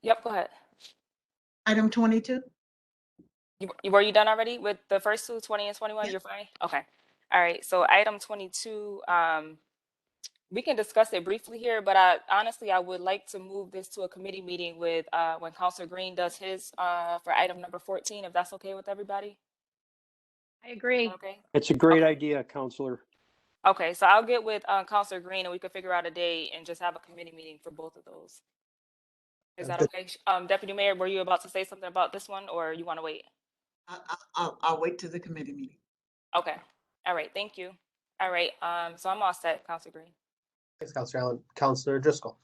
C: Yep, go ahead.
L: Item 22.
C: Were you done already with the first two, 20 and 21? Yes. You're fine? Okay. All right, so item 22, we can discuss it briefly here, but honestly, I would like to move this to a committee meeting with when Councilor Green does his for item number 14, if that's okay with everybody.
G: I agree.
C: Okay.
J: It's a great idea, Counselor.
C: Okay, so I'll get with Councilor Green and we can figure out a day and just have a committee meeting for both of those. Is that okay? Deputy Mayor, were you about to say something about this one, or you want to wait?
L: I'll wait to the committee meeting.
C: Okay. All right. Thank you. All right. So I'm all set, Councilor Green.
A: Thanks, Councilor Allen. Councilor Driscoll.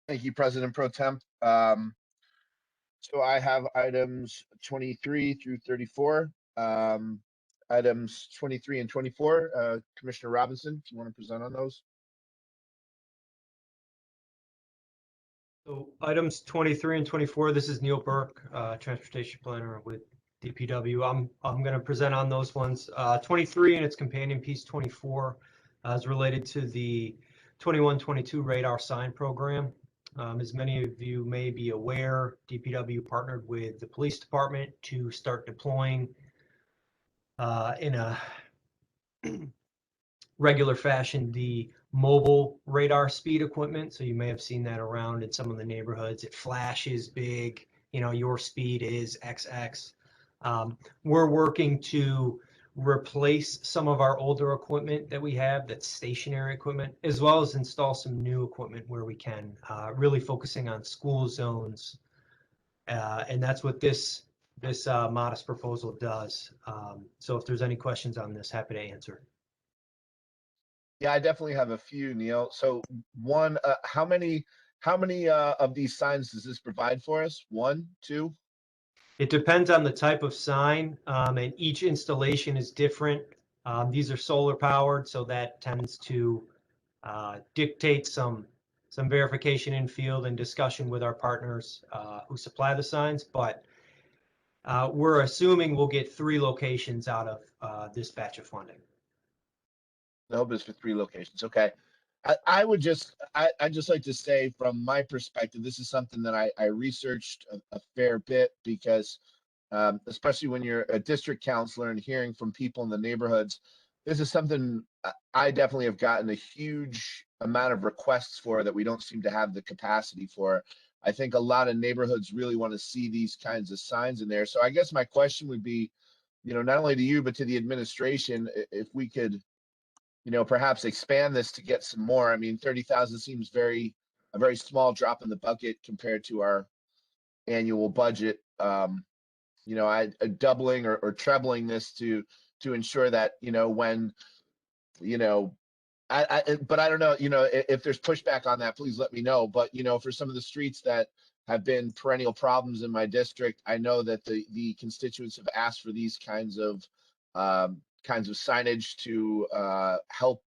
B: Thank you, President Pro Temp. So I have items 23 through 34. Items 23 and 24, Commissioner Robinson, if you want to present on those.
U: So items 23 and 24, this is Neil Burke, Transportation Planner with DPW. I'm going to present on those ones. 23 and its companion piece 24 is related to the 21-22 radar sign program. As many of you may be aware, DPW partnered with the police department to start deploying in a regular fashion the mobile radar speed equipment. So you may have seen that around in some of the neighborhoods. It flashes big, your speed is XX. We're working to replace some of our older equipment that we have, that's stationary equipment, as well as install some new equipment where we can, really focusing on school zones. And that's what this modest proposal does. So if there's any questions on this, happy to answer.
B: Yeah, I definitely have a few, Neil. So one, how many of these signs does this provide for us? 1, 2?
U: It depends on the type of sign, and each installation is different. These are solar powered, so that tends to dictate some verification in field and discussion with our partners who supply the signs. But we're assuming we'll get 3 locations out of this batch of funding.
B: The hope is for 3 locations. Okay. I'd just like to say from my perspective, this is something that I researched a fair bit because especially when you're a district counselor and hearing from people in the neighborhoods, this is something I definitely have gotten a huge amount of requests for that we don't seem to have the capacity for. I think a lot of neighborhoods really want to see these kinds of signs in there. So I guess my question would be, not only to you, but to the administration, if we could, perhaps expand this to get some more. I mean, 30,000 seems a very small drop in the bucket compared to our annual budget. Doubling or trebling this to ensure that, when, but I don't know, if there's pushback on that, please let me know. But, for some of the streets that have been perennial problems in my district, I know that the constituents have asked for these kinds of signage to help.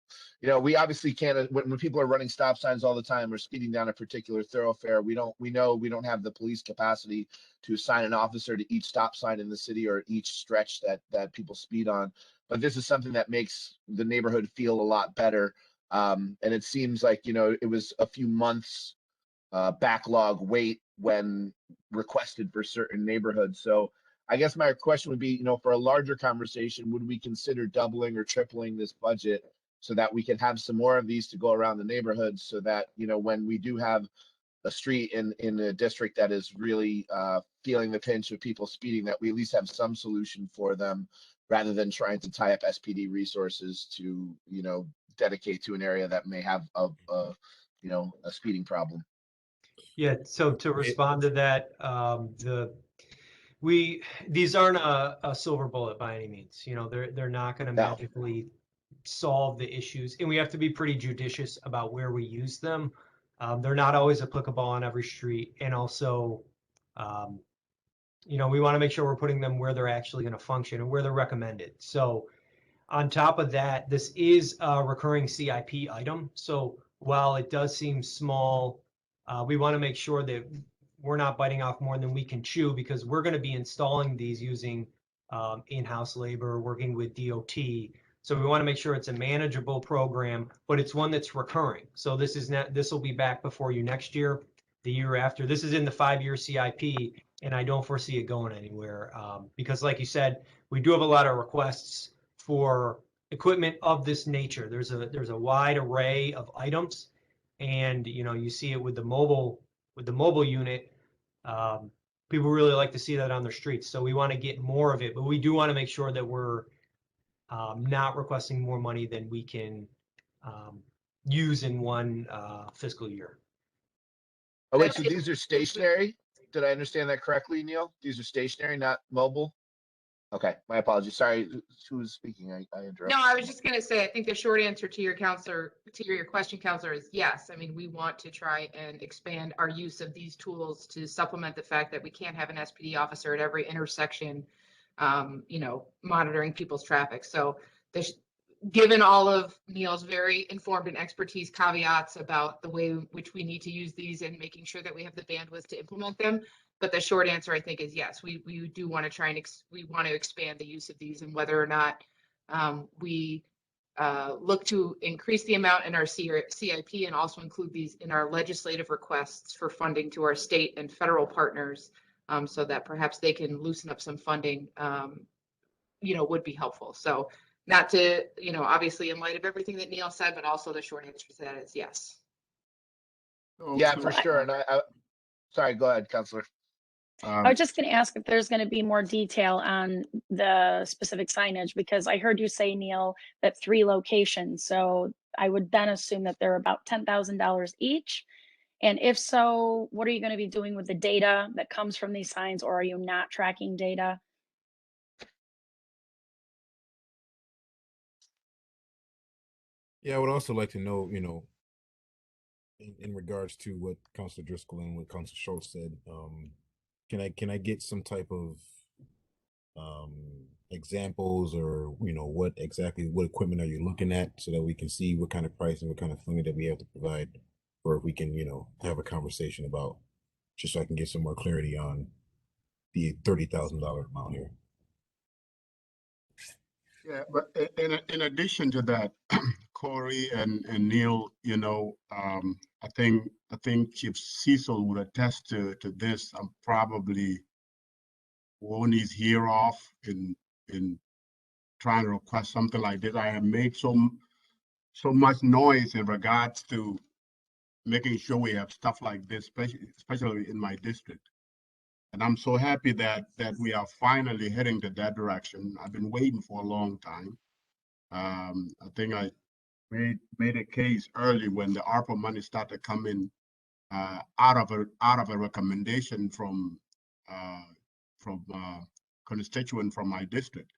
B: We obviously can't, when people are running stop signs all the time or speeding down a particular thoroughfare, we know we don't have the police capacity to assign an officer to each stop sign in the city or each stretch that people speed on. But this is something that makes the neighborhood feel a lot better. And it seems like, it was a few months backlog wait when requested for certain neighborhoods. So I guess my question would be, for a larger conversation, would we consider doubling or tripling this budget so that we can have some more of these to go around the neighborhoods so that, when we do have a street in a district that is really feeling the pinch of people speeding, that we at least have some solution for them rather than trying to tie up SPD resources to, dedicate to an area that may have a speeding problem.
U: Yeah, so to respond to that, these aren't a silver bullet by any means. They're not going to magically solve the issues, and we have to be pretty judicious about where we use them. They're not always applicable on every street, and also, we want to make sure we're putting them where they're actually going to function and where they're recommended. So, on top of that, this is a recurring CIP item. So while it does seem small, we want to make sure that we're not biting off more than we can chew, because we're going to be installing these using in-house labor, working with DOT. So we want to make sure it's a manageable program, but it's one that's recurring. So this will be back before you next year, the year after. This is in the 5-year CIP, and I don't foresee it going anywhere because, like you said, we do have a lot of requests for equipment of this nature. There's a wide array of items, and you see it with the mobile unit. People really like to see that on their streets, so we want to get more of it, but we do want to make sure that we're not requesting more money than we can use in one fiscal year.
B: Oh wait, so these are stationary? Did I understand that correctly, Neil? These are stationary, not mobile? Okay, my apologies. Sorry, who was speaking? I interrupted.
D: No, I was just going to say, I think the short answer to your question, counselor, is yes. I mean, we want to try and expand our use of these tools to supplement the fact that we can't have an SPD officer at every intersection, monitoring people's traffic. So given all of Neil's very informed and expertise caveats about the way in which we need to use these and making sure that we have the bandwidth to implement them. But the short answer, I think, is yes, we do want to try and we want to expand the use of these, and whether or not we look to increase the amount in our CIP and also include these in our legislative requests for funding to our state and federal partners, so that perhaps they can loosen up some funding, would be helpful. So not to, obviously in light of everything that Neil said, but also the short answer to that is yes.
B: Yeah, for sure. And I sorry, go ahead, Counselor.
G: I was just going to ask if there's going to be more detail on the specific signage, because I heard you say, Neil, that 3 locations. So I would then assume that they're about $10,000 each. And if so, what are you going to be doing with the data that comes from these signs, or are you not tracking data?
R: Yeah, I would also like to know, in regards to what Councilor Driscoll and what Councilor Schultz said, can I get some type of examples, or what equipment are you looking at, so that we can see what kind of price and what kind of funding that we have to provide, or if we can have a conversation about, just so I can get some more clarity on the $30,000 amount here.
I: Yeah, but in addition to that, Corey and Neil, I think Chief Cecil would attest to this. I'm probably one his ear off in trying to request something like this. I have made so much noise in regards to making sure we have stuff like this, especially in my district. And I'm so happy that we are finally heading to that direction. I've been waiting for a long time. I think I made a case early when the ARPA money started coming out of a recommendation from constituent from my district,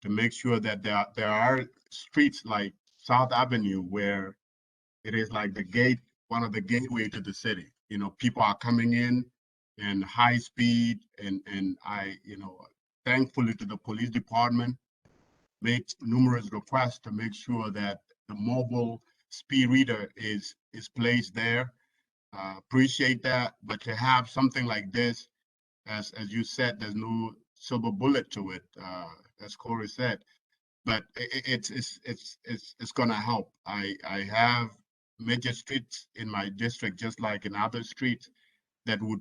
I: to make sure that there are streets like South Avenue where it is like the gate, one of the gateway to the city. People are coming in high speed, and I, thankfully to the police department, made numerous requests to make sure that the mobile speed reader is placed there. Appreciate that, but to have something like this, as you said, there's no silver bullet to it, as Corey said, but it's gonna help. I have major streets in my district, just like in other streets, that would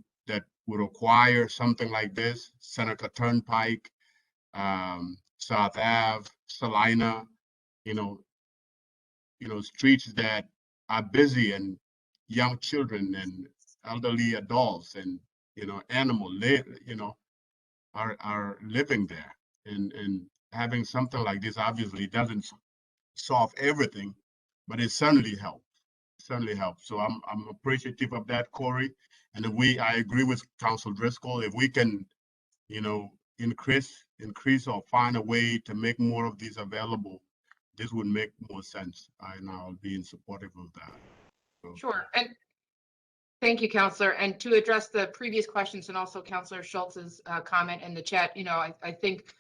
I: require something like this. Seneca Turnpike, South Ave, Salina, streets that are busy, and young children and elderly adults and animal live, are living there, and having something like this obviously doesn't solve everything, but it certainly helps. Certainly helps. So I'm appreciative of that, Corey. And I agree with Council Driscoll. If we can, increase or find a way to make more of these available, this would make more sense. And I'll be in supportive of that. So.
D: Sure. And thank you, Councillor. And to address the previous questions, and also Councillor Schultz's comment in the chat, I think,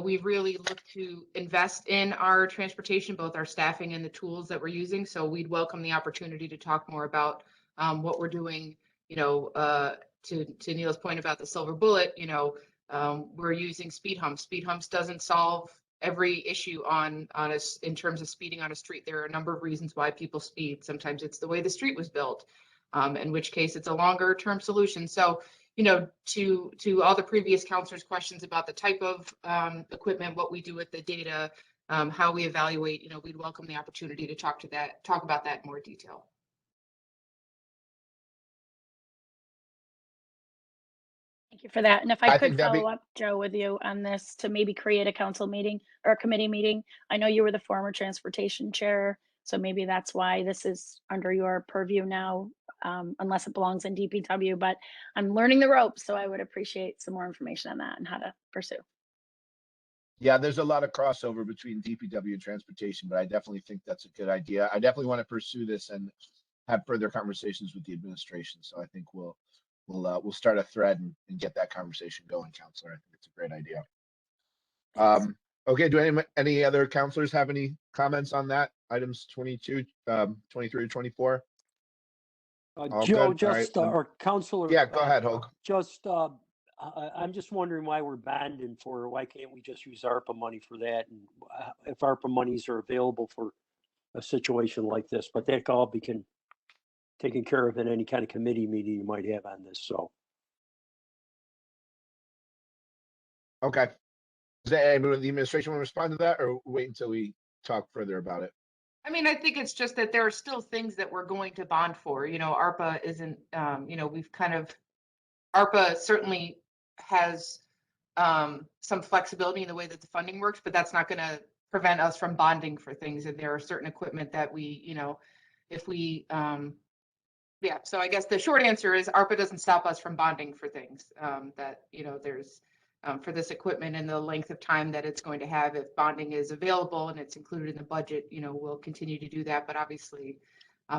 D: we've really looked to invest in our transportation, both our staffing and the tools that we're using. So we'd welcome the opportunity to talk more about what we're doing, to Neil's point about the silver bullet, we're using speed humps. Speed humps doesn't solve every issue on us in terms of speeding on a street. There are a number of reasons why people speed. Sometimes it's the way the street was built, in which case it's a longer term solution. So, to all the previous counselors' questions about the type of equipment, what we do with the data, how we evaluate, we'd welcome the opportunity to talk about that in more detail.
G: Thank you for that. And if I could follow up, Joe, with you on this, to maybe create a council meeting or a committee meeting. I know you were the former transportation chair, so maybe that's why this is under your purview now, unless it belongs in DPW, but I'm learning the ropes, so I would appreciate some more information on that and how to pursue.
B: Yeah, there's a lot of crossover between DPW and transportation, but I definitely think that's a good idea. I definitely want to pursue this and have further conversations with the administration. So I think we'll start a thread and get that conversation going, Counselor. I think it's a great idea. Okay, do any other counselors have any comments on that? Items 22, 23 to 24?
J: Joe, just, or Counselor.
B: Yeah, go ahead, Hogue.
J: Just, I'm just wondering why we're bonding for, why can't we just use ARPA money for that? And if ARPA monies are available for a situation like this, but that can all be taken care of in any kind of committee meeting you might have on this, so.
B: Okay. Does anyone in the administration want to respond to that, or wait until we talk further about it?
D: I mean, I think it's just that there are still things that we're going to bond for. ARPA isn't, we've kind of, ARPA certainly has some flexibility in the way that the funding works, but that's not going to prevent us from bonding for things. And there are certain equipment that we, if we, yeah, so I guess the short answer is ARPA doesn't stop us from bonding for things that, there's for this equipment and the length of time that it's going to have. If bonding is available and it's included in the budget, we'll continue to do that. But obviously,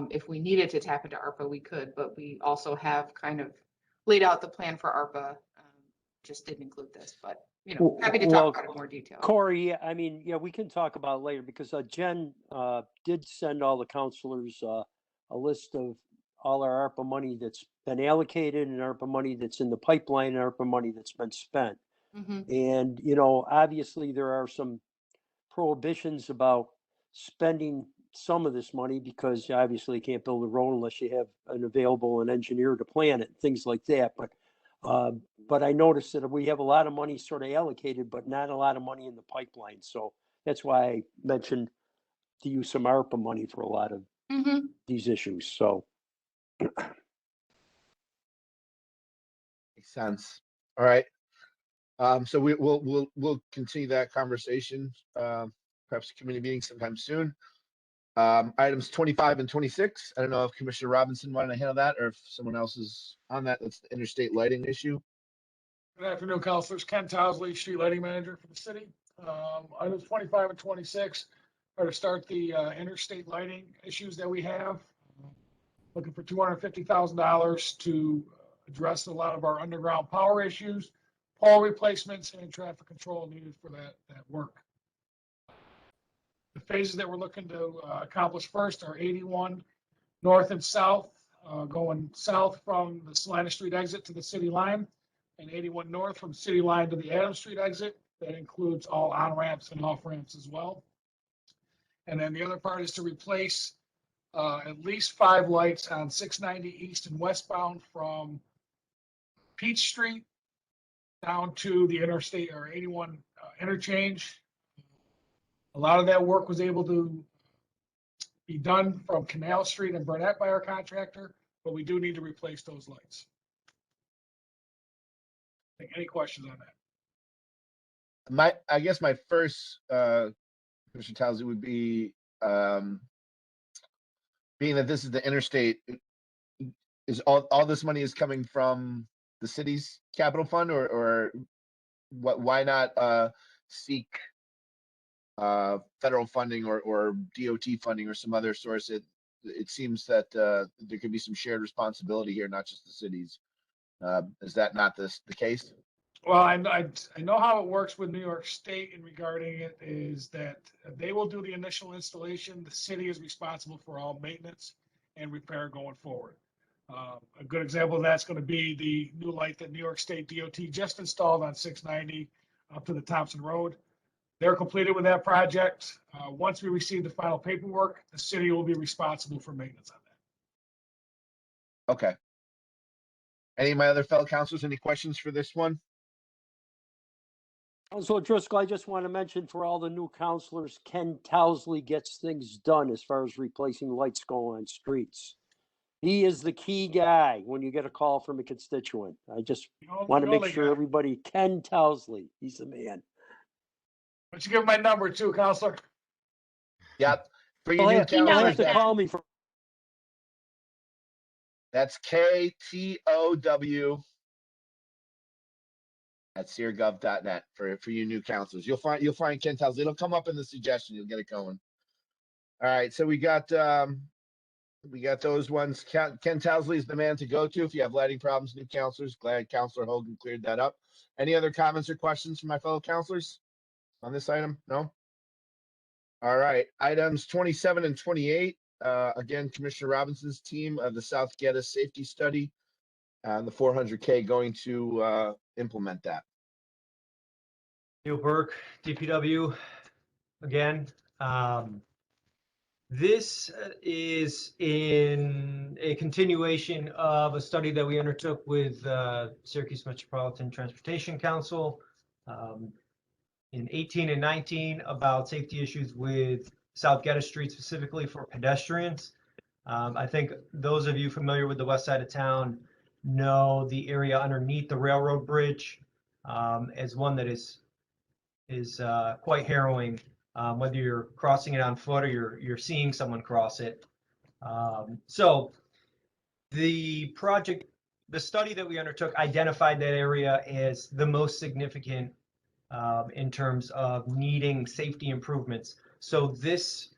D: if we needed to tap into ARPA, we could, but we also have kind of laid out the plan for ARPA. Just didn't include this, but happy to talk about it in more detail.
J: Corey, yeah, I mean, yeah, we can talk about it later because Jen did send all the counselors a list of all our ARPA money that's been allocated and ARPA money that's in the pipeline and ARPA money that's been spent. And, obviously there are some prohibitions about spending some of this money because you obviously can't build a road unless you have an engineer to plan it, things like that. But I noticed that we have a lot of money sort of allocated, but not a lot of money in the pipeline. So that's why I mentioned to use some ARPA money for a lot of these issues. So.
B: Makes sense. All right. So we'll continue that conversation, perhaps a committee meeting sometime soon. Items 25 and 26. I don't know if Commissioner Robinson wanted to handle that or if someone else is on that. That's the interstate lighting issue.
F: Good afternoon, councilors. Ken Towsley, street lighting manager for the city. Items 25 and 26 are to start the interstate lighting issues that we have. Looking for $250,000 to address a lot of our underground power issues, pole replacements, and traffic control needed for that work. The phases that we're looking to accomplish first are 81 north and south, going south from the Salina Street exit to the city line, and 81 north from city line to the Adams Street exit. That includes all on ramps and off ramps as well. And then the other part is to replace at least 5 lights on 690 east and westbound from Peach Street down to the interstate or 81 interchange. A lot of that work was able to be done from Canal Street and Burnett by our contractor, but we do need to replace those lights. Any questions on that?
B: I guess my first, Mr. Towsley, would be being that this is the interstate, is all this money is coming from the city's capital fund, or why not seek federal funding or DOT funding or some other source? It seems that there could be some shared responsibility here, not just the cities. Is that not the case?
F: Well, I know how it works with New York State in regarding it is that they will do the initial installation. The city is responsible for all maintenance and repair going forward. A good example of that's going to be the new light that New York State DOT just installed on 690 up to the Thompson Road. They're completed with that project. Once we receive the final paperwork, the city will be responsible for maintenance on that.
B: Okay. Any of my other fellow councilors, any questions for this one?
J: Councilor Driscoll, I just want to mention for all the new councilors, Ken Towsley gets things done as far as replacing lights going on streets. He is the key guy when you get a call from a constituent. I just want to make sure everybody, Ken Towsley, he's the man.
F: Why don't you give him my number too, Counselor?
B: Yep. For you
J: He'll
B: new
J: have
B: councilors,
J: to call me for.
B: That's KTOW at seargov.net for you new councilors. You'll find Ken Towsley. It'll come up in the suggestion. You'll get it going. All right. So we got those ones. Ken Towsley is the man to go to if you have lighting problems, new councilors. Glad Councilor Hogan cleared that up. Any other comments or questions from my fellow councilors on this item? No? All right. Items 27 and 28. Again, Commissioner Robinson's team of the South Geddes Safety Study and the 400K going to implement that.
U: Neil Burke, DPW, again. This is in a continuation of a study that we undertook with Syracuse Metropolitan Transportation Council in 18 and 19 about safety issues with South Geddes Street, specifically for pedestrians. I think those of you familiar with the west side of town know the area underneath the railroad bridge as one that is quite harrowing, whether you're crossing it on foot or you're seeing someone cross it. So the study that we undertook identified that area as the most significant in terms of needing safety improvements. So this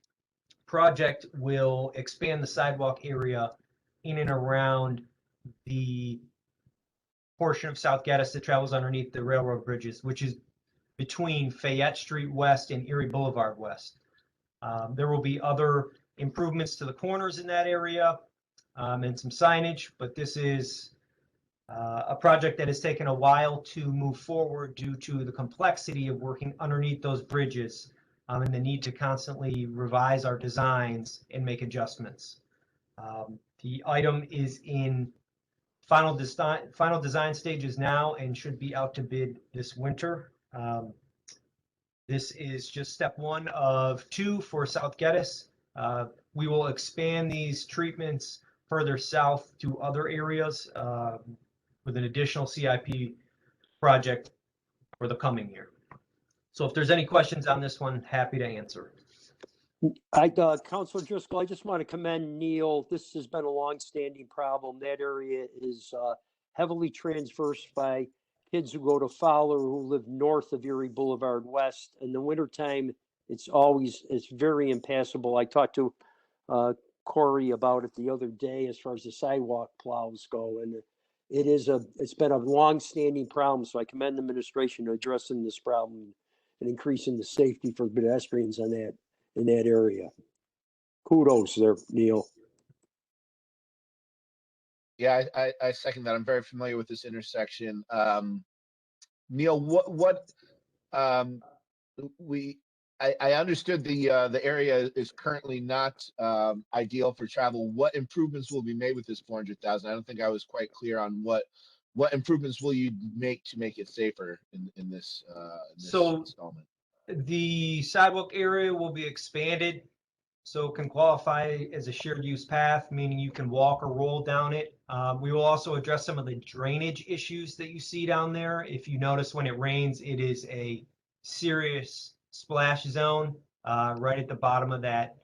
U: project will expand the sidewalk area in and around the portion of South Gaddis that travels underneath the railroad bridges, which is between Fayette Street West and Erie Boulevard West. There will be other improvements to the corners in that area and some signage, but this is a project that has taken a while to move forward due to the complexity of working underneath those bridges and the need to constantly revise our designs and make adjustments. The item is in final design stages now and should be out to bid this winter. This is just step one of two for South Gaddis. We will expand these treatments further south to other areas with an additional CIP project for the coming year. So if there's any questions on this one, happy to answer.
J: Councilor Driscoll, I just want to commend Neil. This has been a long-standing problem. That area is heavily traversed by kids who go to Fowler who live north of Erie Boulevard West. In the wintertime, it's very impassable. I talked to Corey about it the other day as far as the sidewalk plows go, and it's been a long-standing problem. So I commend the administration to addressing this problem and increasing the safety for pedestrians in that area. Kudos there, Neil.
B: Yeah, I second that. I'm very familiar with this intersection. Neil, I understood the area is currently not ideal for travel. What improvements will be made with this 400,000? I don't think I was quite clear on what improvements will you make to make it safer in this installment.
U: The sidewalk area will be expanded so it can qualify as a shared use path, meaning you can walk or roll down it. We will also address some of the drainage issues that you see down there. If you notice when it rains, it is a serious splash zone right at the bottom of that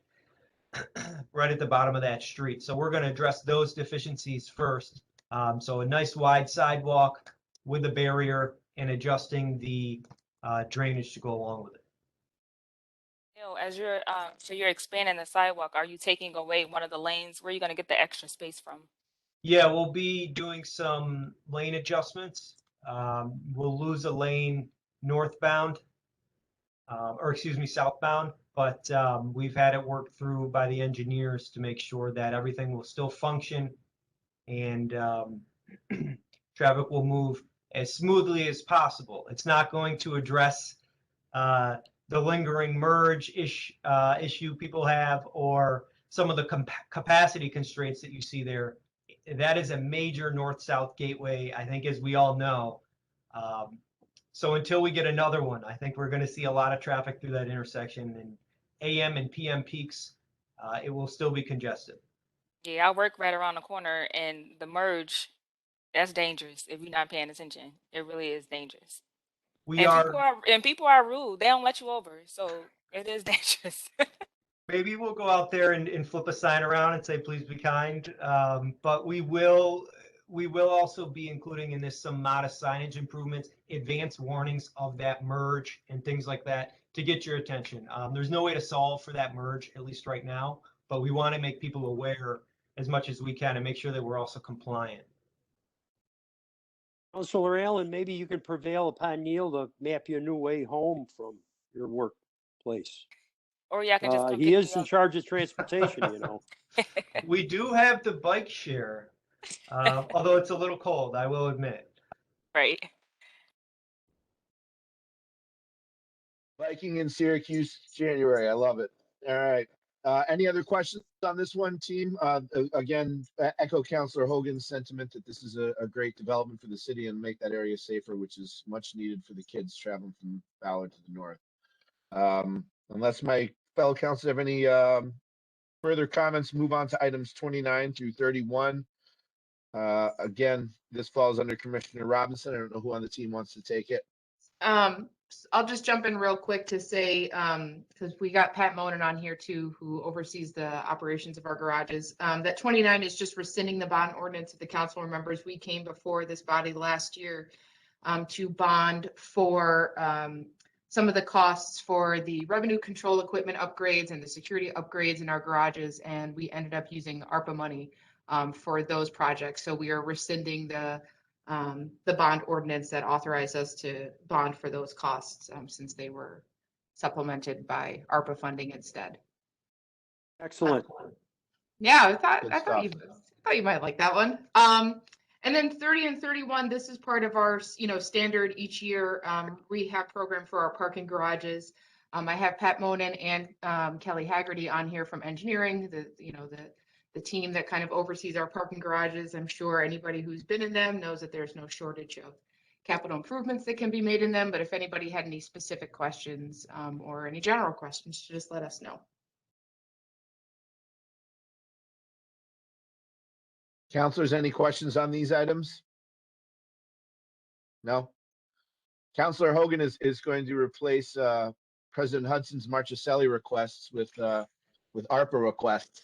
U: street. So we're going to address those deficiencies first. So a nice wide sidewalk with a barrier and adjusting the drainage to go along with it.
C: As you're so you're expanding the sidewalk, are you taking away one of the lanes? Where are you going to get the extra space from?
U: Yeah, we'll be doing some lane adjustments. We'll lose a lane northbound, or excuse me, southbound, but we've had it worked through by the engineers to make sure that everything will still function and traffic will move as smoothly as possible. It's not going to address the lingering merge issue people have, or some of the capacity constraints that you see there. That is a major north-south gateway, I think, as we all know. So until we get another one, I think we're going to see a lot of traffic through that intersection, and AM and PM peaks, it will still be congested.
C: Yeah, I work right around the corner, and the merge, that's dangerous if you're not paying attention. It really is dangerous. People are rude. They don't let you over, so it is dangerous.
U: Maybe we'll go out there and flip a sign around and say, please be kind. But we will also be including in this some modest signage improvements, advanced warnings of that merge and things like that to get your attention. There's no way to solve for that merge, at least right now, but we want to make people aware as much as we can and make sure that we're also compliant.
J: Councilor Allen, maybe you can prevail upon Neil to map you a new way home from your workplace.
C: Or yeah, I can just come
J: he is in charge of transportation, you know.
U: We do have the bike share, although it's a little cold, I will admit.
C: Right.
B: Biking in Syracuse, January. I love it. All right. Any other questions on this one, team? Again, echo Councilor Hogan's sentiment that this is a great development for the city and make that area safer, which is much needed for the kids traveling from Fowler to the north. Unless my fellow councilors have any further comments, move on to items 29 through 31. Again, this falls under Commissioner Robinson. I don't know who on the team wants to take it.
D: I'll just jump in real quick to say, because we got Pat Monin on here too, who oversees the operations of our garages. That 29 is just rescinding the bond ordinance of the council members. We came before this body last year to bond for some of the costs for the revenue control equipment upgrades and the security upgrades in our garages, and we ended up using ARPA money for those projects. So we are rescinding the the bond ordinance that authorized us to bond for those costs, since they were supplemented by ARPA funding instead.
J: Excellent.
D: Yeah, I
B: Good
D: thought you might like that one. And then 30 and 31, this is part of our, standard each year rehab program for our parking garages. I have Pat Monin and Kelly Haggerty on here from engineering, the team that kind of oversees our parking garages. I'm sure anybody who's been in them knows that there's no shortage of capital improvements that can be made in them. But if anybody had any specific questions or any general questions, just let us know.
B: Counselors, any questions on these items? No? Counselor Hogan is going to replace President Hudson's Marchicelli requests with ARPA requests.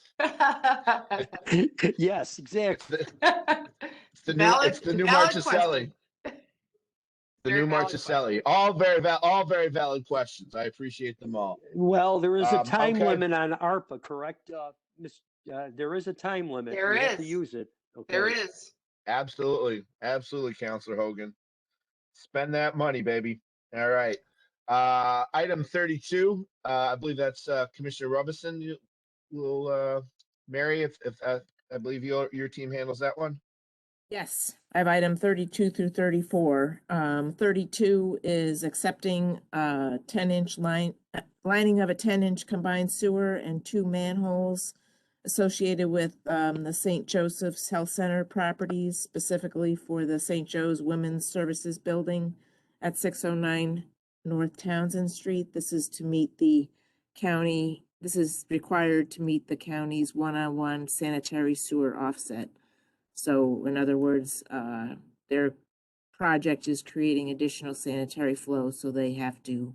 J: Yes, exactly.
B: It's the new Marchicelli. The new Marchicelli. All very valid questions. I appreciate them all.
J: Well, there is a time
B: okay.
J: limit on ARPA, correct? There is a time limit.
D: There
J: We
D: is.
J: have to use it. Okay.
D: There is.
B: Absolutely, Counselor Hogan. Spend that money, baby. All right. Item 32. I believe that's Commissioner Robison. You will, Mary, if I believe your team handles that one.
E: Yes, I have item 32 through 34. 32 is accepting 10-inch lining of a 10-inch combined sewer and 2 manholes associated with the St. Joseph's Health Center properties, specifically for the St. Joe's Women's Services Building at 609 North Townsend Street. This is to meet the county, this is required to meet the county's one-on-one sanitary sewer offset. So in other words, their project is creating additional sanitary flow, so they have to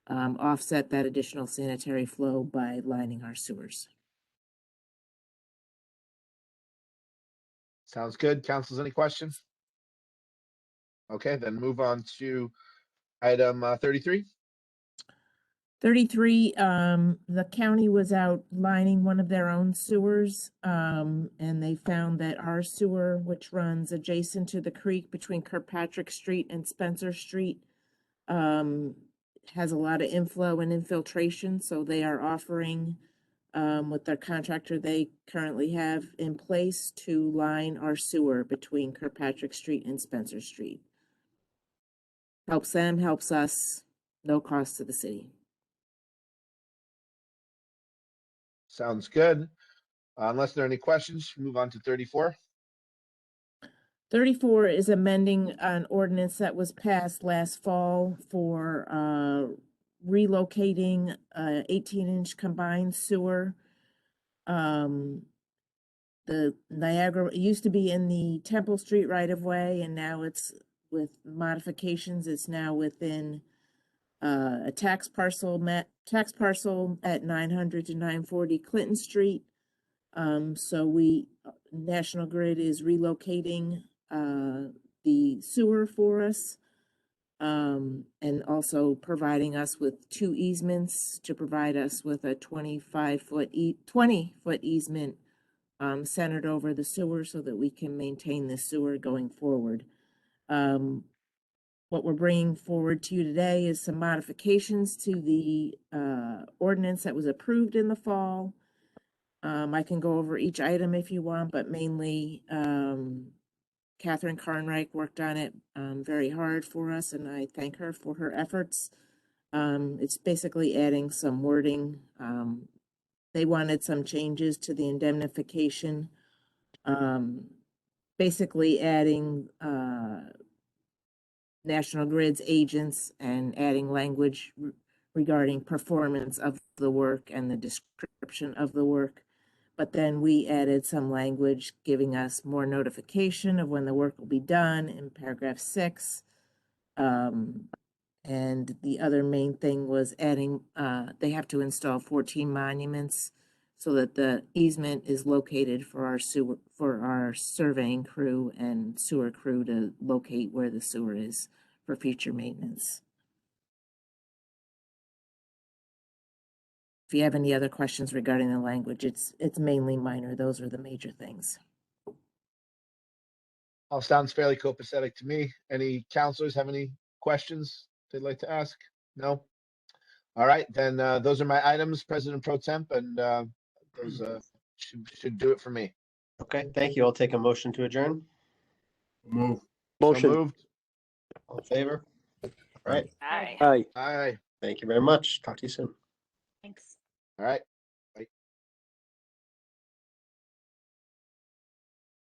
E: offset that additional sanitary flow by lining our sewers.
B: Sounds good. Councilors, any questions? Okay, then move on to item 33.
E: 33, the county was out lining one of their own sewers, and they found that our sewer, which runs adjacent to the creek between Kirkpatrick Street and Spencer Street, has a lot of inflow and infiltration. So they are offering, with their contractor they currently have in place, to line our sewer between Kirkpatrick Street and Spencer Street. Helps them, helps us, no cost to the city.
B: Sounds good. Unless there are any questions, move on to 34.
E: 34 is amending an ordinance that was passed last fall for relocating 18-inch combined sewer. The Niagara, it used to be in the Temple Street right-of-way, and now it's, with modifications, it's now within a tax parcel at 900 to 940 Clinton Street. So National Grid is relocating the sewer for us, and also providing us with 2 easements to provide us with a 20-foot easement centered over the sewer so that we can maintain the sewer going forward. What we're bringing forward to you today is some modifications to the ordinance that was approved in the fall. I can go over each item if you want, but mainly Catherine Carnreich worked on it very hard for us, and I thank her for her efforts. It's basically adding some wording. They wanted some changes to the indemnification, basically adding National Grid's agents and adding language regarding performance of the work and the description of the work. But then we added some language giving us more notification of when the work will be done in paragraph 6. And the other main thing was adding, they have to install 14 monuments so that the easement is located for our surveying crew and sewer crew to locate where the sewer is for future maintenance. If you have any other questions regarding the language, it's mainly minor. Those are the major things.
B: All sounds fairly copacetic to me. Any counselors have any questions they'd like to ask? No? All right, then those are my items, President Pro Temp, and those should do it for me.
A: Okay, thank you. I'll take a motion to adjourn.
I: Move.
B: So
J: Motion.
B: moved.
A: All in favor? All right.
C: Aye.
J: Aye.
B: Aye.
A: Thank you very much. Talk to you soon.
G: Thanks.
B: All right.